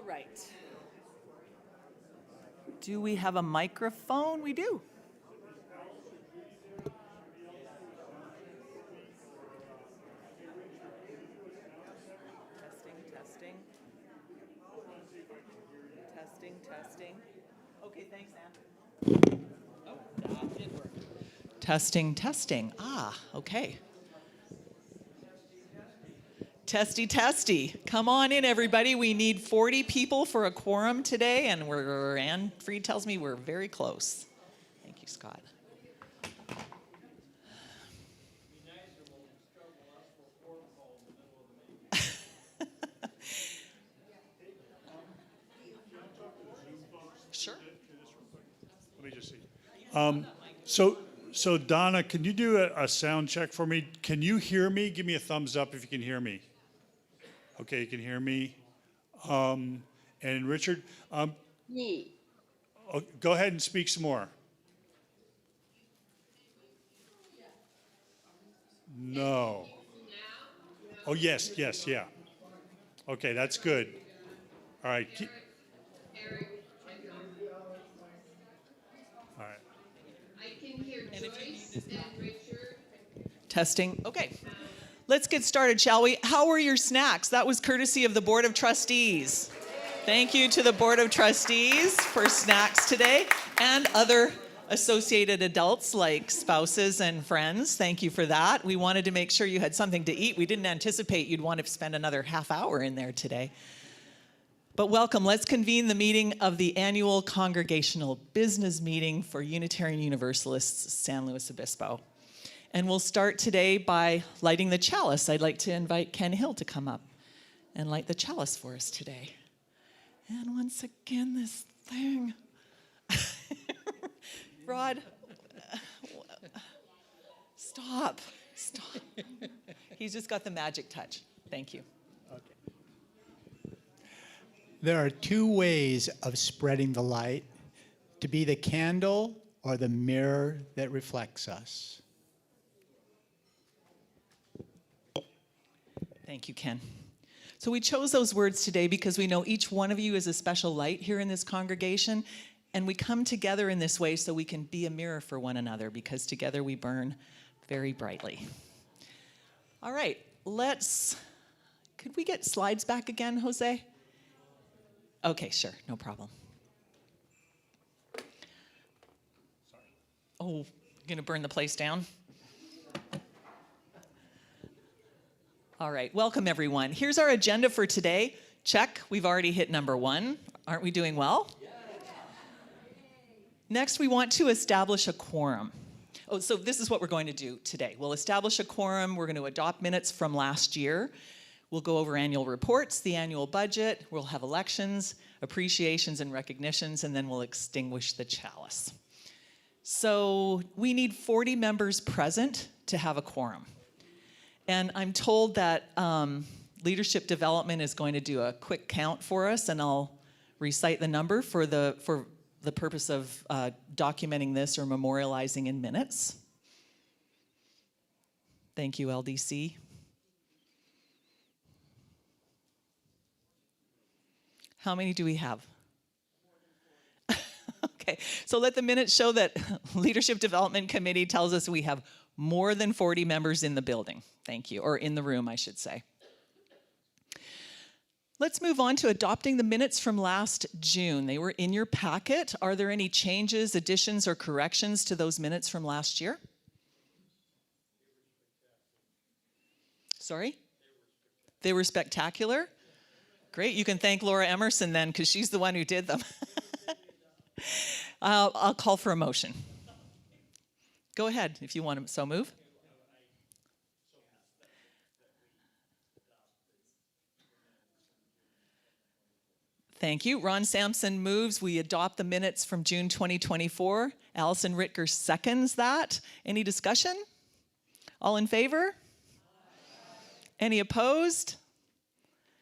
All right. Do we have a microphone? We do. Testing. Testing. Okay, thanks, Anne. Oh, that did work. Testing. Ah, okay. Testy. Come on in, everybody. We need 40 people for a quorum today, and Anne Freed tells me we're very close. Thank you, Scott. Sure. Let me just see. So Donna, can you do a sound check for me? Can you hear me? Give me a thumbs up if you can hear me. Okay, you can hear me. And Richard, Me. go ahead and speak some more. No. Oh, yes, yeah. Okay, that's good. All right. Eric. All right. I can hear Joyce and Richard. Testing. Okay. Let's get started, shall we? How were your snacks? That was courtesy of the Board of Trustees. Thank you to the Board of Trustees for snacks today and other associated adults like spouses and friends. Thank you for that. We wanted to make sure you had something to eat. We didn't anticipate you'd want to spend another half hour in there today. But welcome. Let's convene the meeting of the annual Congregational Business Meeting for Unitarian Universalists, San Luis Obispo. And we'll start today by lighting the chalice. I'd like to invite Ken Hill to come up and light the chalice for us today. And once again, this thing. Rod, stop. He's just got the magic touch. Thank you. There are two ways of spreading the light: to be the candle or the mirror that reflects us. Thank you, Ken. So we chose those words today because we know each one of you is a special light here in this congregation, and we come together in this way so we can be a mirror for one another, because together we burn very brightly. All right, could we get slides back again, Jose? Okay, sure, no problem. Sorry. Oh, you're gonna burn the place down? All right, welcome everyone. Here's our agenda for today. Check, we've already hit number 1. Aren't we doing well? Yeah. Next, we want to establish a quorum. Oh, so this is what we're going to do today. We'll establish a quorum. We're going to adopt minutes from last year. We'll go over annual reports, the annual budget. We'll have elections, appreciations, and recognitions, and then we'll extinguish the chalice. So we need 40 members present to have a quorum. And I'm told that leadership development is going to do a quick count for us, and I'll recite the number for the purpose of documenting this or memorializing in minutes. Thank you, LDC. How many do we have? Okay, so let the minutes show that Leadership Development Committee tells us we have more than 40 members in the building. Thank you, or in the room, I should say. Let's move on to adopting the minutes from last June. They were in your packet. Are there any changes, additions, or corrections to those minutes from last year? Sorry? They were spectacular? Great, you can thank Laura Emerson then, because she's the one who did them. I'll call for a motion. Go ahead if you want to so move. Thank you. Ron Sampson moves. We adopt the minutes from June 2024. Allison Ritker seconds that. Any discussion? All in favor? Any opposed?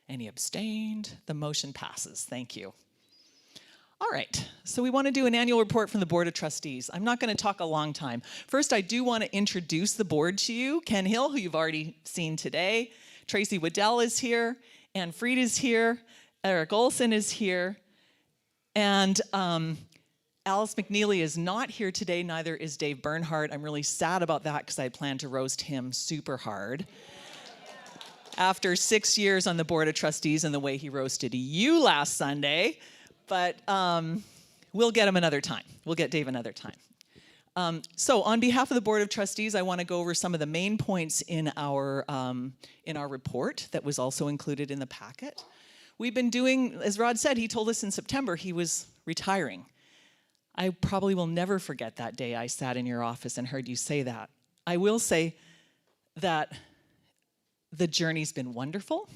Any abstained? The motion passes. Thank you. All right, so we want to do an annual report from the Board of Trustees. I'm not going to talk a long time. First, I do want to introduce the board to you. Ken Hill, who you've already seen today. Tracy Waddell is here. Anne Freed is here. Eric Olson is here. And Alice McNeely is not here today, neither is Dave Bernhardt. I'm really sad about that because I planned to roast him super hard. After 6 years on the Board of Trustees and the way he roasted you last Sunday. But we'll get him another time. We'll get Dave another time. So on behalf of the Board of Trustees, I want to go over some of the main points in our report that was also included in the packet. We've been doing, as Rod said, he told us in September he was retiring. I probably will never forget that day I sat in your office and heard you say that. I will say that the journey's been wonderful.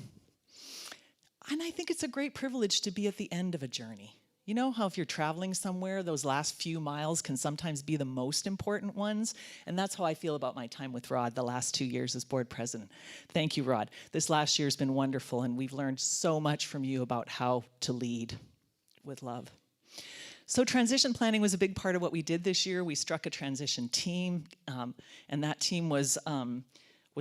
And I think it's a great privilege to be at the end of a journey. You know how if you're traveling somewhere, those last few miles can sometimes be the most important ones? And that's how I feel about my time with Rod the last 2 years as board president. Thank you, Rod. This last year's been wonderful, and we've learned so much from you about how to lead with love. So transition planning was a big part of what we did this year. We struck a transition team, and that team was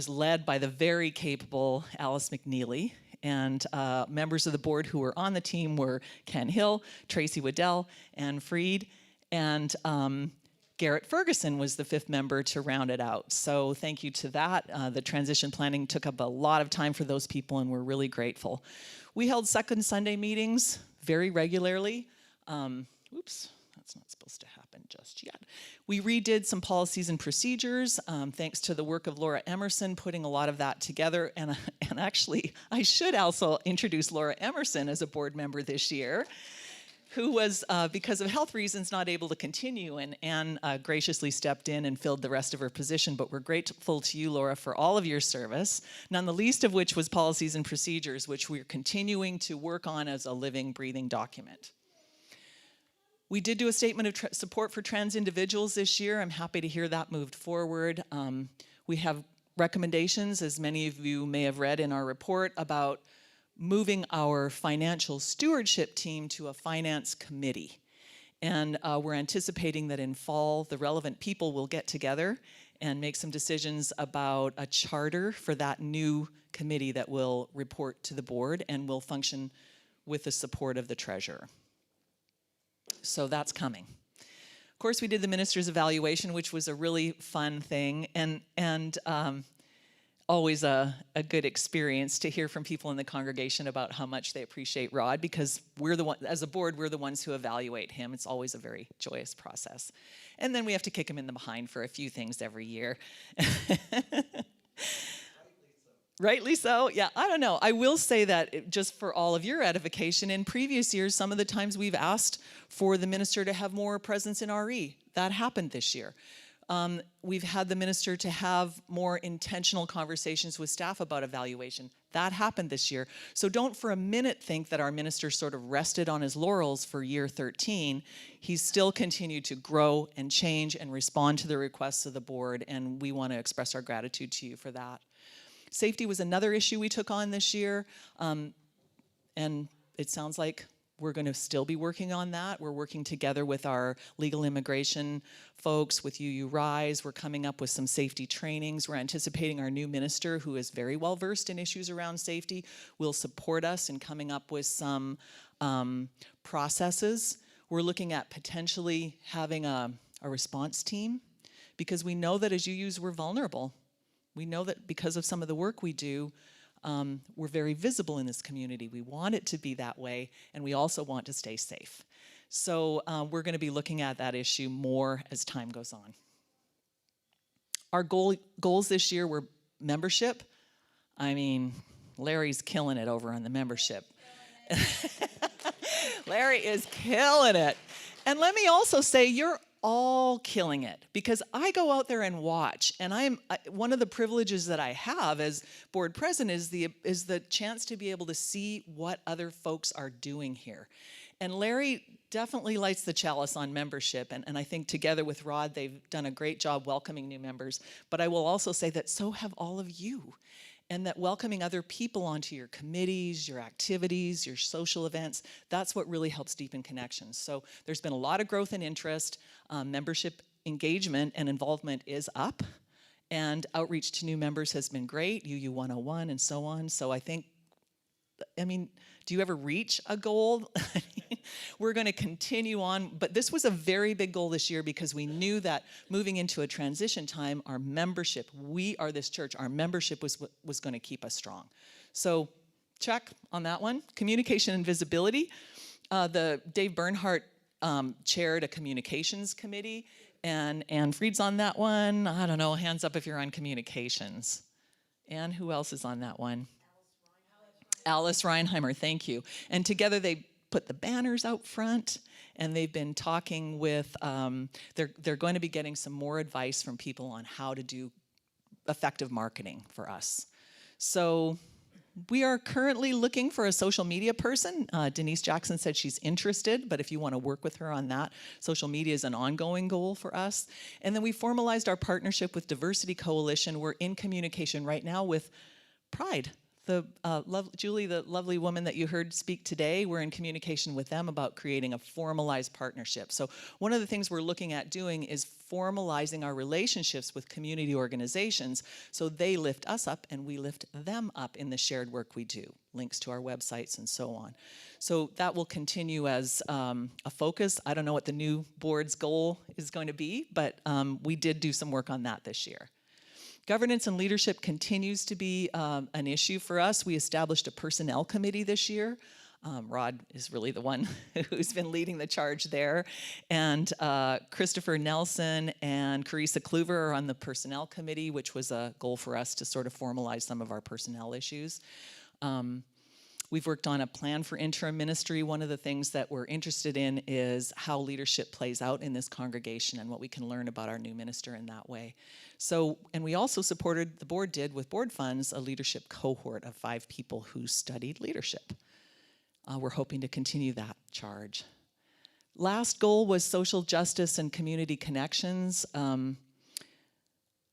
led by the very capable Alice McNeely. And members of the board who were on the team were Ken Hill, Tracy Waddell, Ann Freed, and Garrett Ferguson was the 5th member to round it out. So thank you to that. The transition planning took up a lot of time for those people, and we're really grateful. We held second Sunday meetings very regularly. Oops, that's not supposed to happen just yet. We redid some policies and procedures, thanks to the work of Laura Emerson, putting a lot of that together. And actually, I should also introduce Laura Emerson as a board member this year, who was, because of health reasons, not able to continue. And Anne graciously stepped in and filled the rest of her position. But we're grateful to you, Laura, for all of your service, none the least of which was policies and procedures, which we're continuing to work on as a living, breathing document. We did do a statement of support for trans individuals this year. I'm happy to hear that moved forward. We have recommendations, as many of you may have read in our report, about moving our financial stewardship team to a finance committee. And we're anticipating that in fall, the relevant people will get together and make some decisions about a charter for that new committee that will report to the board and will function with the support of the treasurer. So that's coming. Of course, we did the minister's evaluation, which was a really fun thing, and always a good experience to hear from people in the congregation about how much they appreciate Rod, because we're the one, as a board, we're the ones who evaluate him. It's always a very joyous process. And then we have to kick him in the behind for a few things every year. Rightly so. Yeah, I don't know. I will say that just for all of your edification, in previous years, some of the times we've asked for the minister to have more presence in RE. That happened this year. We've had the minister to have more intentional conversations with staff about evaluation. That happened this year. So don't for a minute think that our minister sort of rested on his laurels for year 13. He's still continued to grow and change and respond to the requests of the board, and we want to express our gratitude to you for that. Safety was another issue we took on this year, and it sounds like we're going to still be working on that. We're working together with our legal immigration folks, with UU Rise. We're coming up with some safety trainings. We're anticipating our new minister, who is very well versed in issues around safety, will support us in coming up with some processes. We're looking at potentially having a response team, because we know that as UUs, we're vulnerable. We know that because of some of the work we do, we're very visible in this community. We want it to be that way, and we also want to stay safe. So we're going to be looking at that issue more as time goes on. Our goals this year were membership. I mean, Larry's killing it over on the membership. Larry is killing it. And let me also say, you're all killing it, because I go out there and watch, and one of the privileges that I have as board president is the chance to be able to see what other folks are doing here. And Larry definitely lights the chalice on membership, and I think together with Rod, they've done a great job welcoming new members. But I will also say that so have all of you, and that welcoming other people onto your committees, your activities, your social events, that's what really helps deepen connections. So there's been a lot of growth and interest. Membership engagement and involvement is up, and outreach to new members has been great, UU 101 and so on. So I think I mean, do you ever reach a goal? We're going to continue on, but this was a very big goal this year because we knew that moving into a transition time, our membership, we are this church, our membership was going to keep us strong. So check on that one. Communication and visibility. The Dave Bernhardt chaired a communications committee, and Ann Fried's on that one. I don't know, hands up if you're on communications. Ann, who else is on that one? Alice Reinheimer, thank you. And together they put the banners out front, and they've been talking with, they're going to be getting some more advice from people on how to do effective marketing for us. So we are currently looking for a social media person. Denise Jackson said she's interested, but if you want to work with her on that, social media is an ongoing goal for us. And then we formalized our partnership with Diversity Coalition. We're in communication right now with Pride. Julie, the lovely woman that you heard speak today, we're in communication with them about creating a formalized partnership. So one of the things we're looking at doing is formalizing our relationships with community organizations so they lift us up and we lift them up in the shared work we do, links to our websites and so on. So that will continue as a focus. I don't know what the new board's goal is going to be, but we did do some work on that this year. Governance and leadership continues to be an issue for us. We established a personnel committee this year. Rod is really the one who's been leading the charge there. And Christopher Nelson and Carissa Kluver are on the personnel committee, which was a goal for us to sort of formalize some of our personnel issues. We've worked on a plan for interim ministry. One of the things that we're interested in is how leadership plays out in this congregation and what we can learn about our new minister in that way. So, and we also supported, the board did with board funds, a leadership cohort of 5 people who studied leadership. We're hoping to continue that charge. Last goal was social justice and community connections.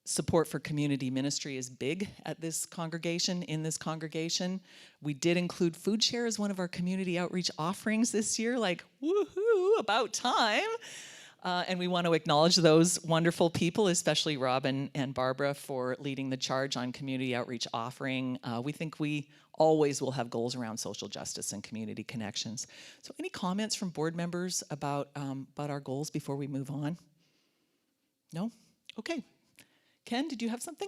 Support for community ministry is big at this congregation, in this congregation. We did include food share as one of our community outreach offerings this year, like, woohoo, about time. And we want to acknowledge those wonderful people, especially Rob and Barbara, for leading the charge on community outreach offering. We think we always will have goals around social justice and community connections. So any comments from board members about our goals before we move on? No? Okay. Ken, did you have something?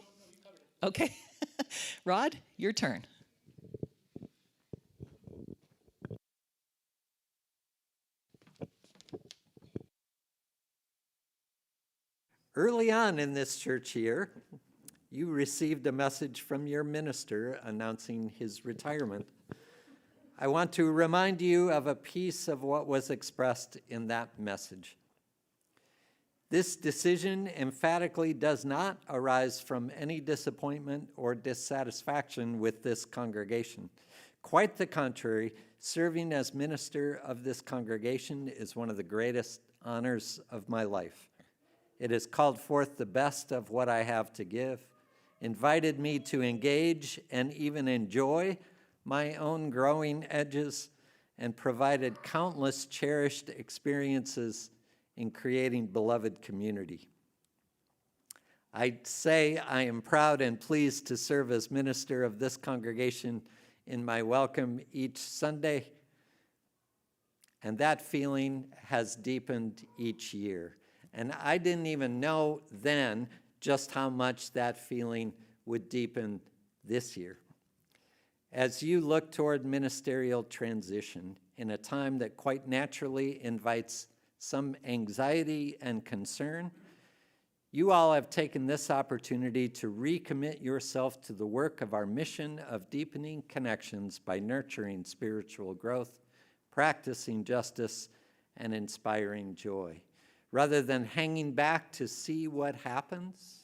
Okay. Rod, your turn. Early on in this church year, you received a message from your minister announcing his retirement. I want to remind you of a piece of what was expressed in that message. This decision emphatically does not arise from any disappointment or dissatisfaction with this congregation. Quite the contrary, serving as minister of this congregation is one of the greatest honors of my life. It has called forth the best of what I have to give, invited me to engage and even enjoy my own growing edges, and provided countless cherished experiences in creating beloved community. I'd say I am proud and pleased to serve as minister of this congregation in my welcome each Sunday, and that feeling has deepened each year. And I didn't even know then just how much that feeling would deepen this year. As you look toward ministerial transition in a time that quite naturally invites some anxiety and concern, you all have taken this opportunity to recommit yourself to the work of our mission of deepening connections by nurturing spiritual growth, practicing justice, and inspiring joy. Rather than hanging back to see what happens,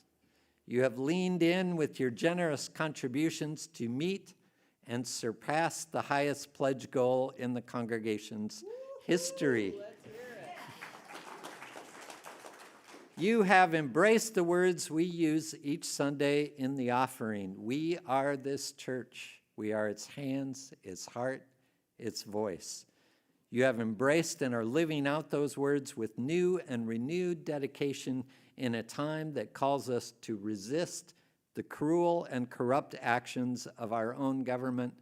you have leaned in with your generous contributions to meet and surpass the highest pledge goal in the congregation's history. You have embraced the words we use each Sunday in the offering. We are this church. We are its hands, its heart, its voice. You have embraced and are living out those words with new and renewed dedication in a time that calls us to resist the cruel and corrupt actions of our own government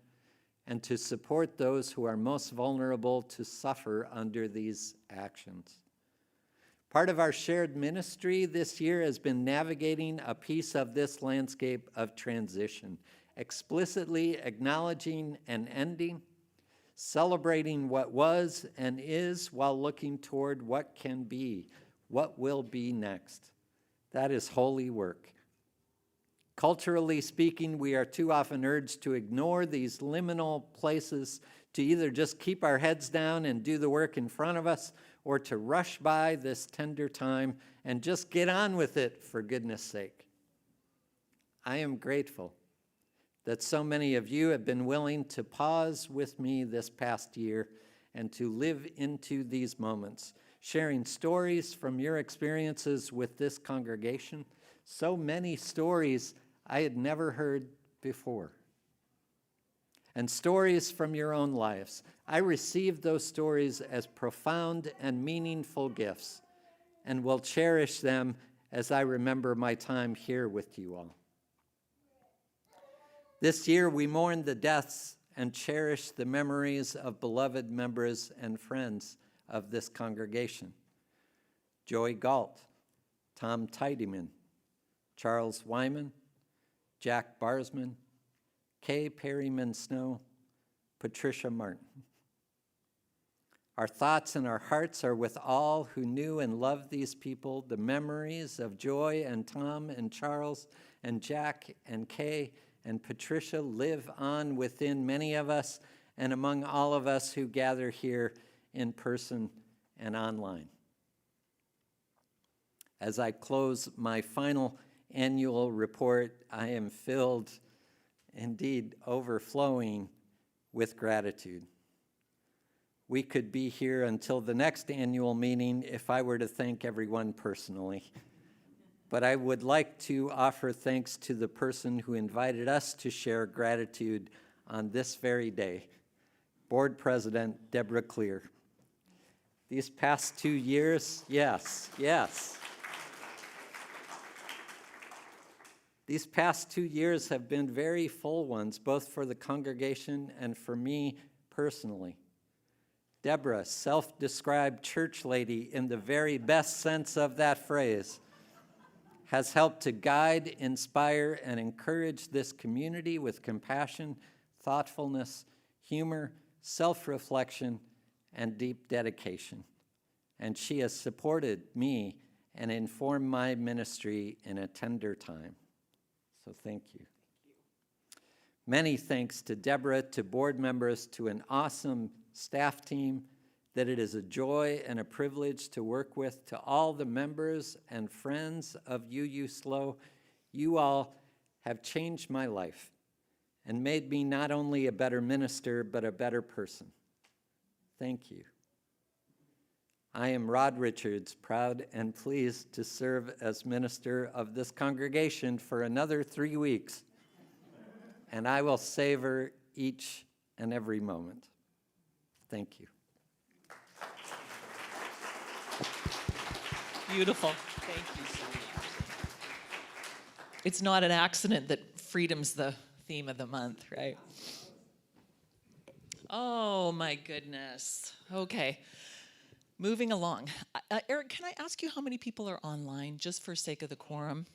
and to support those who are most vulnerable to suffer under these actions. Part of our shared ministry this year has been navigating a piece of this landscape of transition, explicitly acknowledging an ending, celebrating what was and is while looking toward what can be, what will be next. That is holy work. Culturally speaking, we are too often urged to ignore these liminal places, to either just keep our heads down and do the work in front of us, or to rush by this tender time and just get on with it for goodness sake. I am grateful that so many of you have been willing to pause with me this past year and to live into these moments, sharing stories from your experiences with this congregation, so many stories I had never heard before, and stories from your own lives. I received those stories as profound and meaningful gifts and will cherish them as I remember my time here with you all. This year, we mourn the deaths and cherish the memories of beloved members and friends of this congregation. Joey Galt, Tom Tiedemann, Charles Wyman, Jack Barsman, Kay Perryman Snow, Patricia Martin. Our thoughts and our hearts are with all who knew and loved these people. The memories of Joy and Tom and Charles and Jack and Kay and Patricia live on within many of us and among all of us who gather here in person and online. As I close my final annual report, I am filled, indeed overflowing, with gratitude. We could be here until the next annual meeting if I were to thank everyone personally. But I would like to offer thanks to the person who invited us to share gratitude on this very day, Board President Deborah Clear. These past 2 years, yes. These past 2 years have been very full ones, both for the congregation and for me personally. Deborah, self-described church lady in the very best sense of that phrase, has helped to guide, inspire, and encourage this community with compassion, thoughtfulness, humor, self-reflection, and deep dedication. And she has supported me and informed my ministry in a tender time. So thank you. Many thanks to Deborah, to board members, to an awesome staff team that it is a joy and a privilege to work with, to all the members and friends of UUSLO. You all have changed my life and made me not only a better minister, but a better person. Thank you. I am Rod Richards, proud and pleased to serve as minister of this congregation for another 3 weeks, and I will savor each and every moment. Thank you. Beautiful. Thank you so much. It's not an accident that freedom's the theme of the month, right? Oh my goodness. Okay. Moving along. Eric, can I ask you how many people are online, just for sake of the quorum?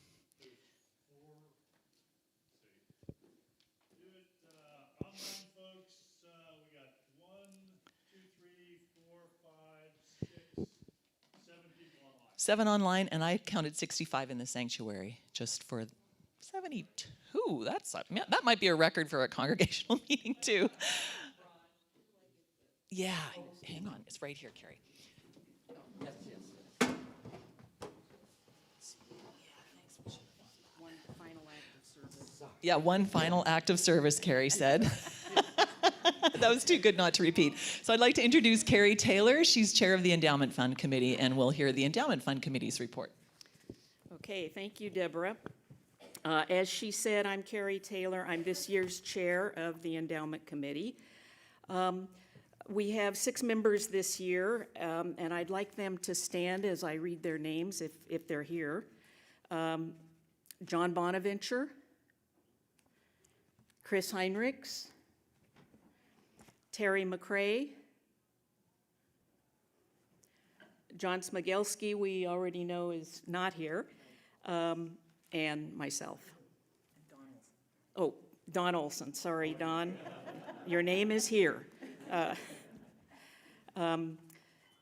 Online folks, we got 1, 2, 3, 4, 5, 6, 7 people online. 7 online, and I counted 65 in the sanctuary, just for 72. That might be a record for a congregational meeting too. Yeah, hang on, it's right here, Carrie. Yeah, one final act of service, Carrie said. That was too good not to repeat. So I'd like to introduce Carrie Taylor. She's chair of the Endowment Fund Committee, and we'll hear the Endowment Fund Committee's report. Okay, thank you, Deborah. As she said, I'm Carrie Taylor. I'm this year's chair of the Endowment Committee. We have 6 members this year, and I'd like them to stand as I read their names if they're here. John Bonaventure, Chris Heinrichs, Terry McCrae. John Smigelski, we already know is not here, and myself. Oh, Don Olson, sorry, Don. Your name is here.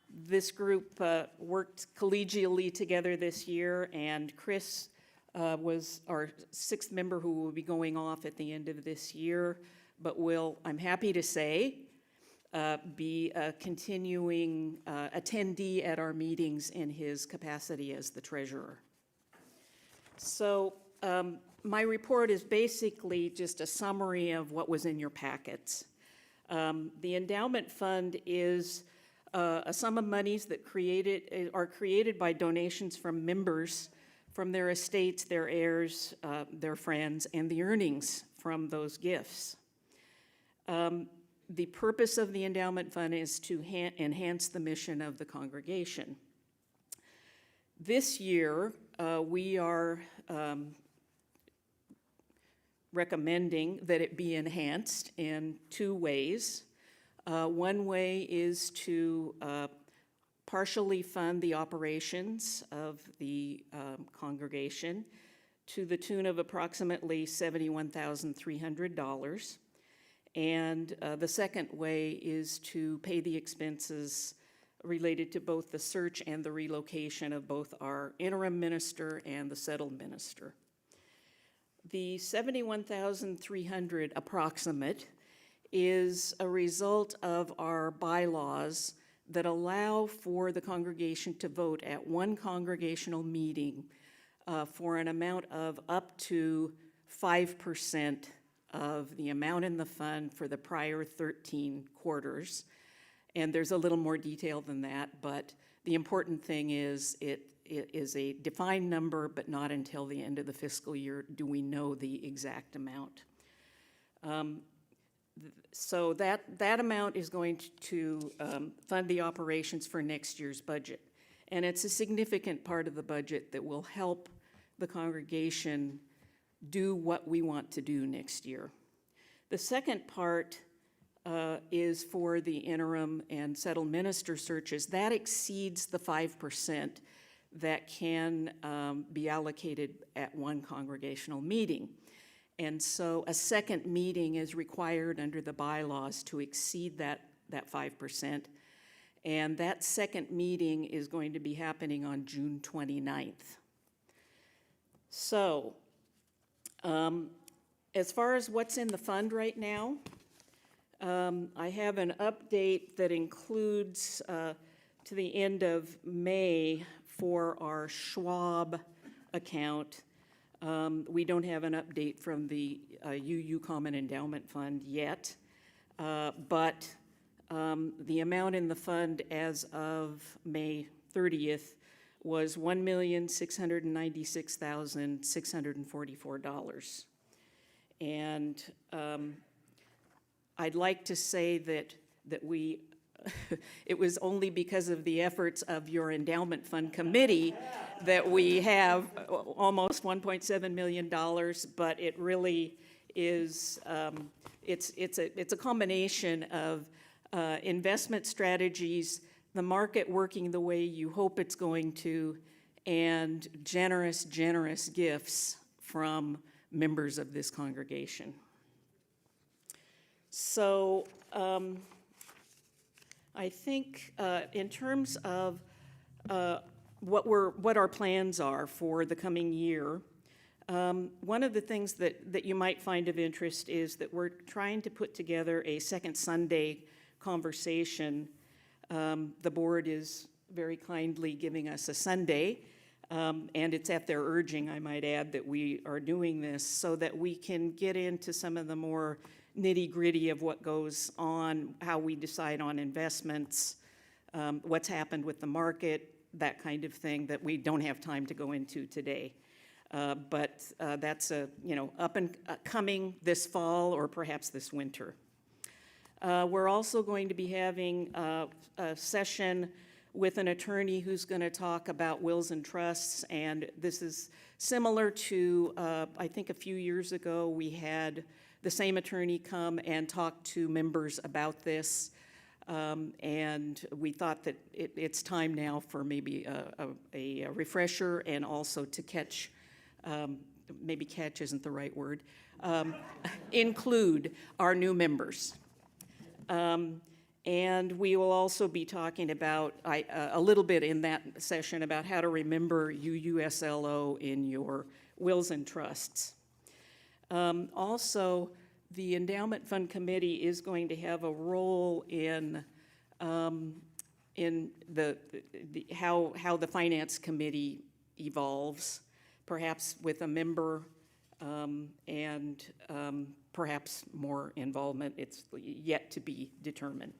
This group worked collegially together this year, and Chris was our 6th member who will be going off at the end of this year, but will, I'm happy to say, be a continuing attendee at our meetings in his capacity as the treasurer. So my report is basically just a summary of what was in your packets. The endowment fund is a sum of monies that are created by donations from members from their estates, their heirs, their friends, and the earnings from those gifts. The purpose of the endowment fund is to enhance the mission of the congregation. This year, we are recommending that it be enhanced in 2 ways. One way is to partially fund the operations of the congregation to the tune of approximately $71,300. And the second way is to pay the expenses related to both the search and the relocation of both our interim minister and the settled minister. The $71,300 approximate is a result of our bylaws that allow for the congregation to vote at one congregational meeting for an amount of up to 5% of the amount in the fund for the prior 13 quarters. And there's a little more detail than that, but the important thing is it is a defined number, but not until the end of the fiscal year do we know the exact amount. So that amount is going to fund the operations for next year's budget. And it's a significant part of the budget that will help the congregation do what we want to do next year. The second part is for the interim and settled minister searches. That exceeds the 5% that can be allocated at one congregational meeting. And so a second meeting is required under the bylaws to exceed that 5%. And that second meeting is going to be happening on June 29th. So, as far as what's in the fund right now, I have an update that includes to the end of May for our Schwab account. We don't have an update from the UU Common Endowment Fund yet, but the amount in the fund as of May 30th was $1,696,644. And I'd like to say that we, it was only because of the efforts of your endowment fund committee that we have almost $1.7 million, but it really is, it's a combination of investment strategies, the market working the way you hope it's going to, and generous gifts from members of this congregation. So I think in terms of what our plans are for the coming year, one of the things that you might find of interest is that we're trying to put together a second Sunday conversation. The board is very kindly giving us a Sunday, and it's at their urging, I might add, that we are doing this so that we can get into some of the more nitty-gritty of what goes on, how we decide on investments, what's happened with the market, that kind of thing that we don't have time to go into today. But that's up and coming this fall or perhaps this winter. We're also going to be having a session with an attorney who's going to talk about wills and trusts, and this is similar to, I think a few years ago we had the same attorney come and talk to members about this. And we thought that it's time now for maybe a refresher and also to catch, maybe catch isn't the right word, include our new members. And we will also be talking about, a little bit in that session about how to remember UUSLO in your wills and trusts. Also, the Endowment Fund Committee is going to have a role in how the Finance Committee evolves, perhaps with a member and perhaps more involvement. It's yet to be determined.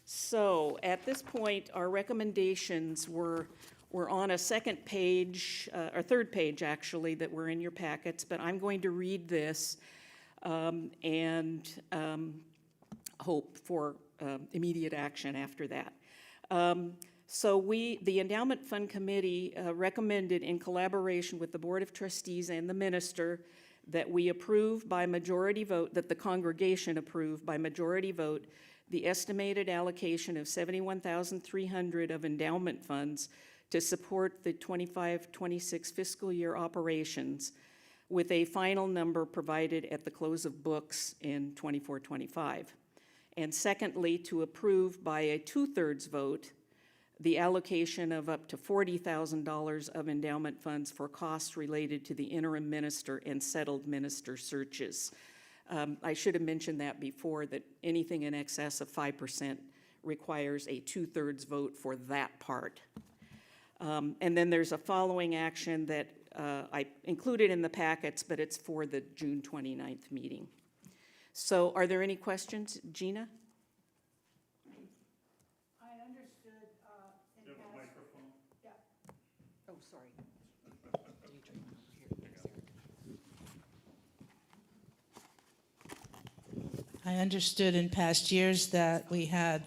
So at this point, our recommendations were on a second page, or third page actually, that were in your packets, but I'm going to read this and hope for immediate action after that. So the Endowment Fund Committee recommended in collaboration with the Board of Trustees and the Minister that we approve by majority vote, that the congregation approve by majority vote the estimated allocation of $71,300 of endowment funds to support the 25-26 fiscal year operations, with a final number provided at the close of books in 24-25. And secondly, to approve by a 2/3 vote the allocation of up to $40,000 of endowment funds for costs related to the interim minister and settled minister searches. I should have mentioned that before, that anything in excess of 5% requires a 2/3 vote for that part. And then there's a following action that I included in the packets, but it's for the June 29th meeting. So are there any questions? Gina? I understood in past. Yeah. Oh, sorry. I understood in past years that we had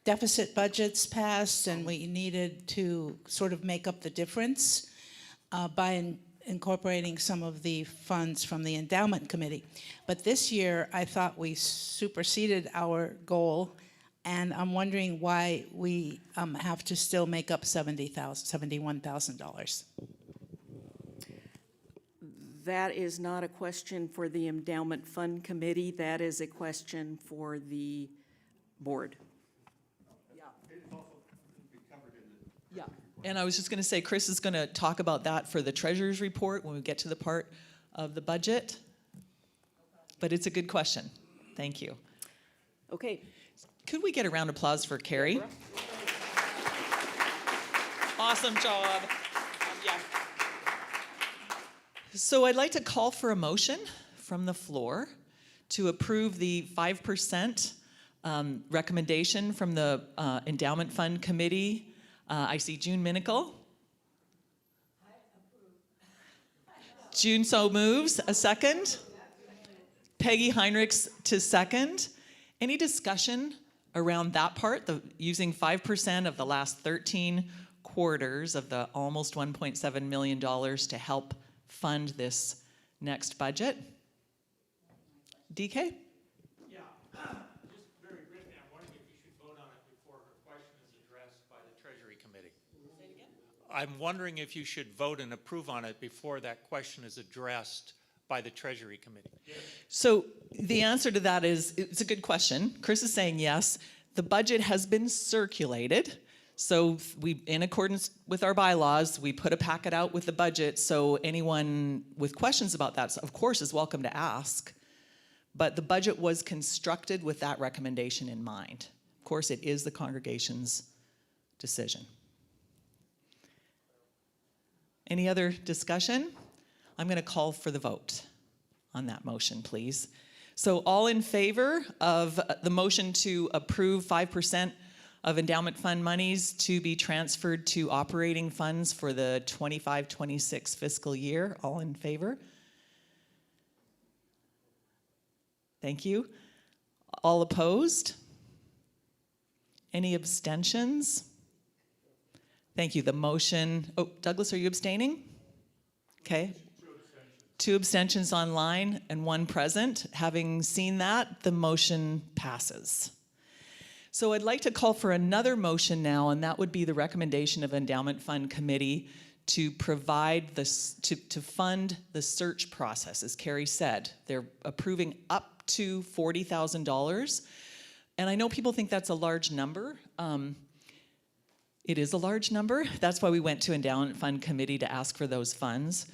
deficit budgets passed and we needed to sort of make up the difference by incorporating some of the funds from the endowment committee. But this year, I thought we superseded our goal, and I'm wondering why we have to still make up $71,000. That is not a question for the Endowment Fund Committee. That is a question for the board. Yeah, and I was just going to say, Chris is going to talk about that for the treasurer's report when we get to the part of the budget. But it's a good question. Thank you. Okay. Could we get a round of applause for Carrie? Awesome job. Yeah. So I'd like to call for a motion from the floor to approve the 5% recommendation from the Endowment Fund Committee. I see June Minicle. June so moves. A second. Peggy Heinrichs to second. Any discussion around that part, using 5% of the last 13 quarters of the almost $1.7 million to help fund this next budget? DK? Yeah, just very briefly, I'm wondering if you should vote on it before her question is addressed by the Treasury Committee. Say it again? I'm wondering if you should vote and approve on it before that question is addressed by the Treasury Committee. So the answer to that is, it's a good question. Chris is saying yes. The budget has been circulated. So we, in accordance with our bylaws, we put a packet out with the budget. So anyone with questions about that, of course, is welcome to ask. But the budget was constructed with that recommendation in mind. Of course, it is the congregation's decision. Any other discussion? I'm going to call for the vote on that motion, please. So all in favor of the motion to approve 5% of endowment fund monies to be transferred to operating funds for the 25-26 fiscal year? All in favor? Thank you. All opposed? Any abstentions? Thank you. The motion, oh, Douglas, are you abstaining? Okay. 2 abstentions online, and 1 present. Having seen that, the motion passes. So I'd like to call for another motion now, and that would be the recommendation of Endowment Fund Committee to provide this, to fund the search process. As Carrie said, they're approving up to $40,000. And I know people think that's a large number. It is a large number. That's why we went to Endowment Fund Committee to ask for those funds.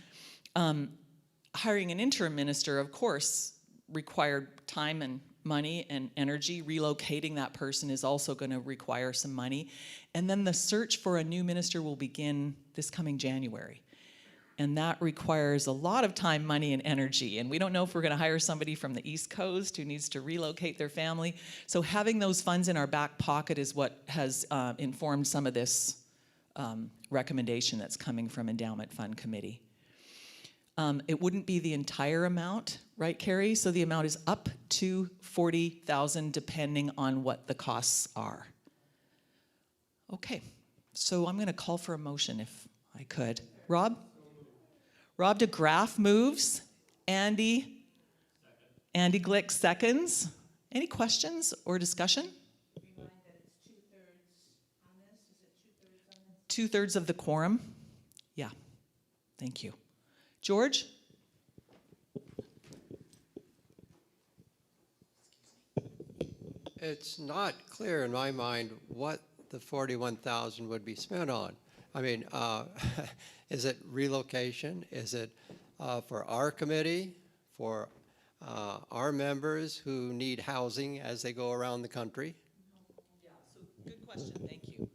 Hiring an interim minister, of course, required time and money and energy. Relocating that person is also going to require some money. And then the search for a new minister will begin this coming January. And that requires a lot of time, money, and energy. And we don't know if we're going to hire somebody from the East Coast who needs to relocate their family. So having those funds in our back pocket is what has informed some of this recommendation that's coming from Endowment Fund Committee. It wouldn't be the entire amount, right, Carrie? So the amount is up to $40,000 depending on what the costs are. Okay, so I'm going to call for a motion if I could. Rob? Rob DeGraff moves. Andy Glick seconds. Any questions or discussion? Remind that it's 2/3 on this. Is it 2/3 on this? 2/3 of the quorum. Yeah. Thank you. George? It's not clear in my mind what the 41,000 would be spent on. I mean, is it relocation? Is it for our committee, for our members who need housing as they go around the country? Yeah, so good question, thank you.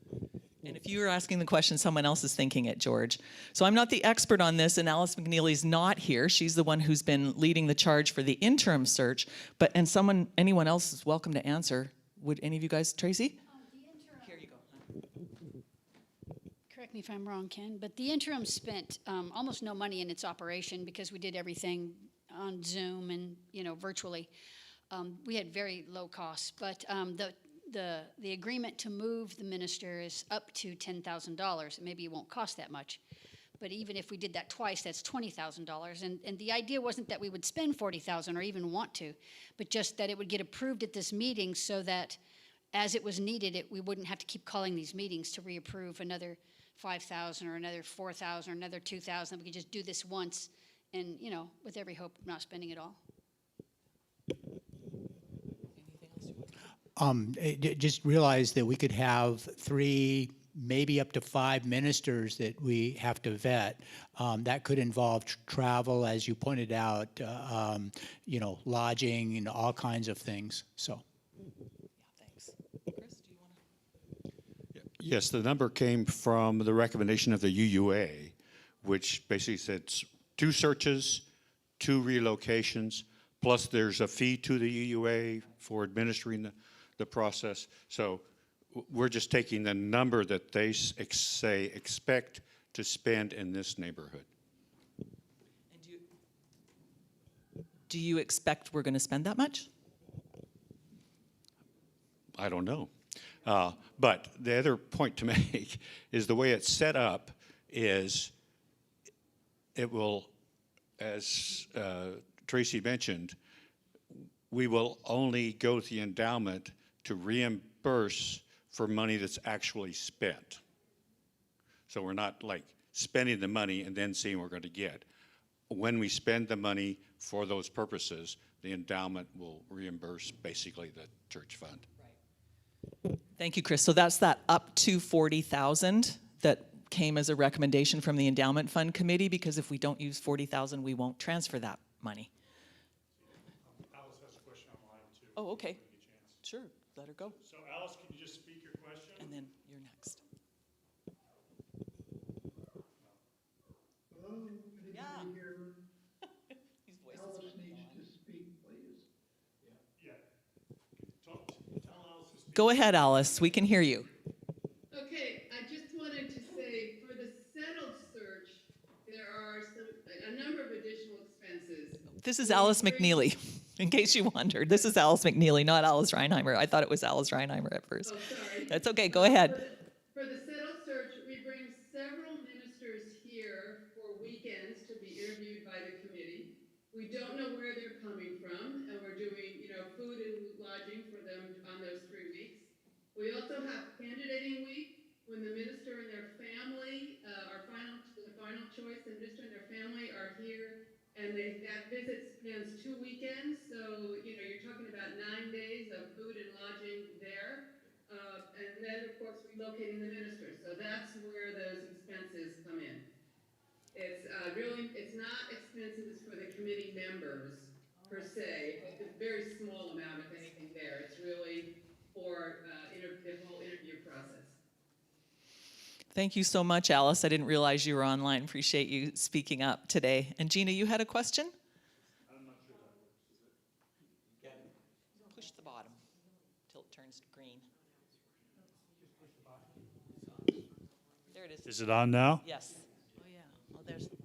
And if you were asking the question, someone else is thinking it, George. So I'm not the expert on this, and Alice McNeely's not here. She's the one who's been leading the charge for the interim search. Anyone else is welcome to answer. Would any of you guys, Tracy? Here you go. Correct me if I'm wrong, Ken, but the interim spent almost no money in its operation because we did everything on Zoom and virtually. We had very low costs, but the agreement to move the minister is up to $10,000. Maybe it won't cost that much, but even if we did that twice, that's $20,000. And the idea wasn't that we would spend $40,000 or even want to, but just that it would get approved at this meeting so that as it was needed, we wouldn't have to keep calling these meetings to reapprove another $5,000 or another $4,000 or another $2,000. We could just do this once, and with every hope of not spending it all. Just realize that we could have 3, maybe up to 5 ministers that we have to vet. That could involve travel, as you pointed out, lodging and all kinds of things. So. Thanks. Chris, do you want to? Yes, the number came from the recommendation of the UUA, which basically said 2 searches, 2 relocations, plus there's a fee to the UUA for administering the process. So we're just taking the number that they say expect to spend in this neighborhood. And do you expect we're going to spend that much? I don't know. But the other point to make is the way it's set up is it will, as Tracy mentioned, we will only go to the endowment to reimburse for money that's actually spent. So we're not like spending the money and then seeing what we're going to get. When we spend the money for those purposes, the endowment will reimburse basically the church fund. Right. Thank you, Chris. So that's that up to $40,000 that came as a recommendation from the Endowment Fund Committee, because if we don't use $40,000, we won't transfer that money. Alice has a question online too. Oh, okay. Sure, let her go. So Alice, can you just speak your question? And then you're next. Hello, Yeah. anybody here? These voices Alice might be needs on. to speak, please. Yeah. Tell Alice to speak. Go ahead, Alice. We can hear you. Okay, I just wanted to say, for the settled search, there are a number of additional expenses. This is Alice McNeely, in case you wondered. This is Alice McNeely, not Alice Reinheimer. I thought it was Alice Reinheimer at first. Oh, sorry. That's okay, go ahead. For the settled search, we bring several ministers here for weekends to be interviewed by the committee. We also have candidating week, when the minister and their family, the final choice, the minister and their family are here, and that visit spans 2 weekends, so, you're talking about 9 days of food and lodging there. And then, of course, relocating the minister, so that's where those expenses come in. It's it's not expenses for the committee members per se. It's a very small amount, if anything, there. It's really for the whole interview process. Thank you so much, Alice. I didn't realize you were online. Appreciate you speaking up today. And Gina, you had a question? I'm not sure that works, is it? Push the bottom till it turns green. There it is. Is it on now? Yes. Oh, yeah. Oh, there's the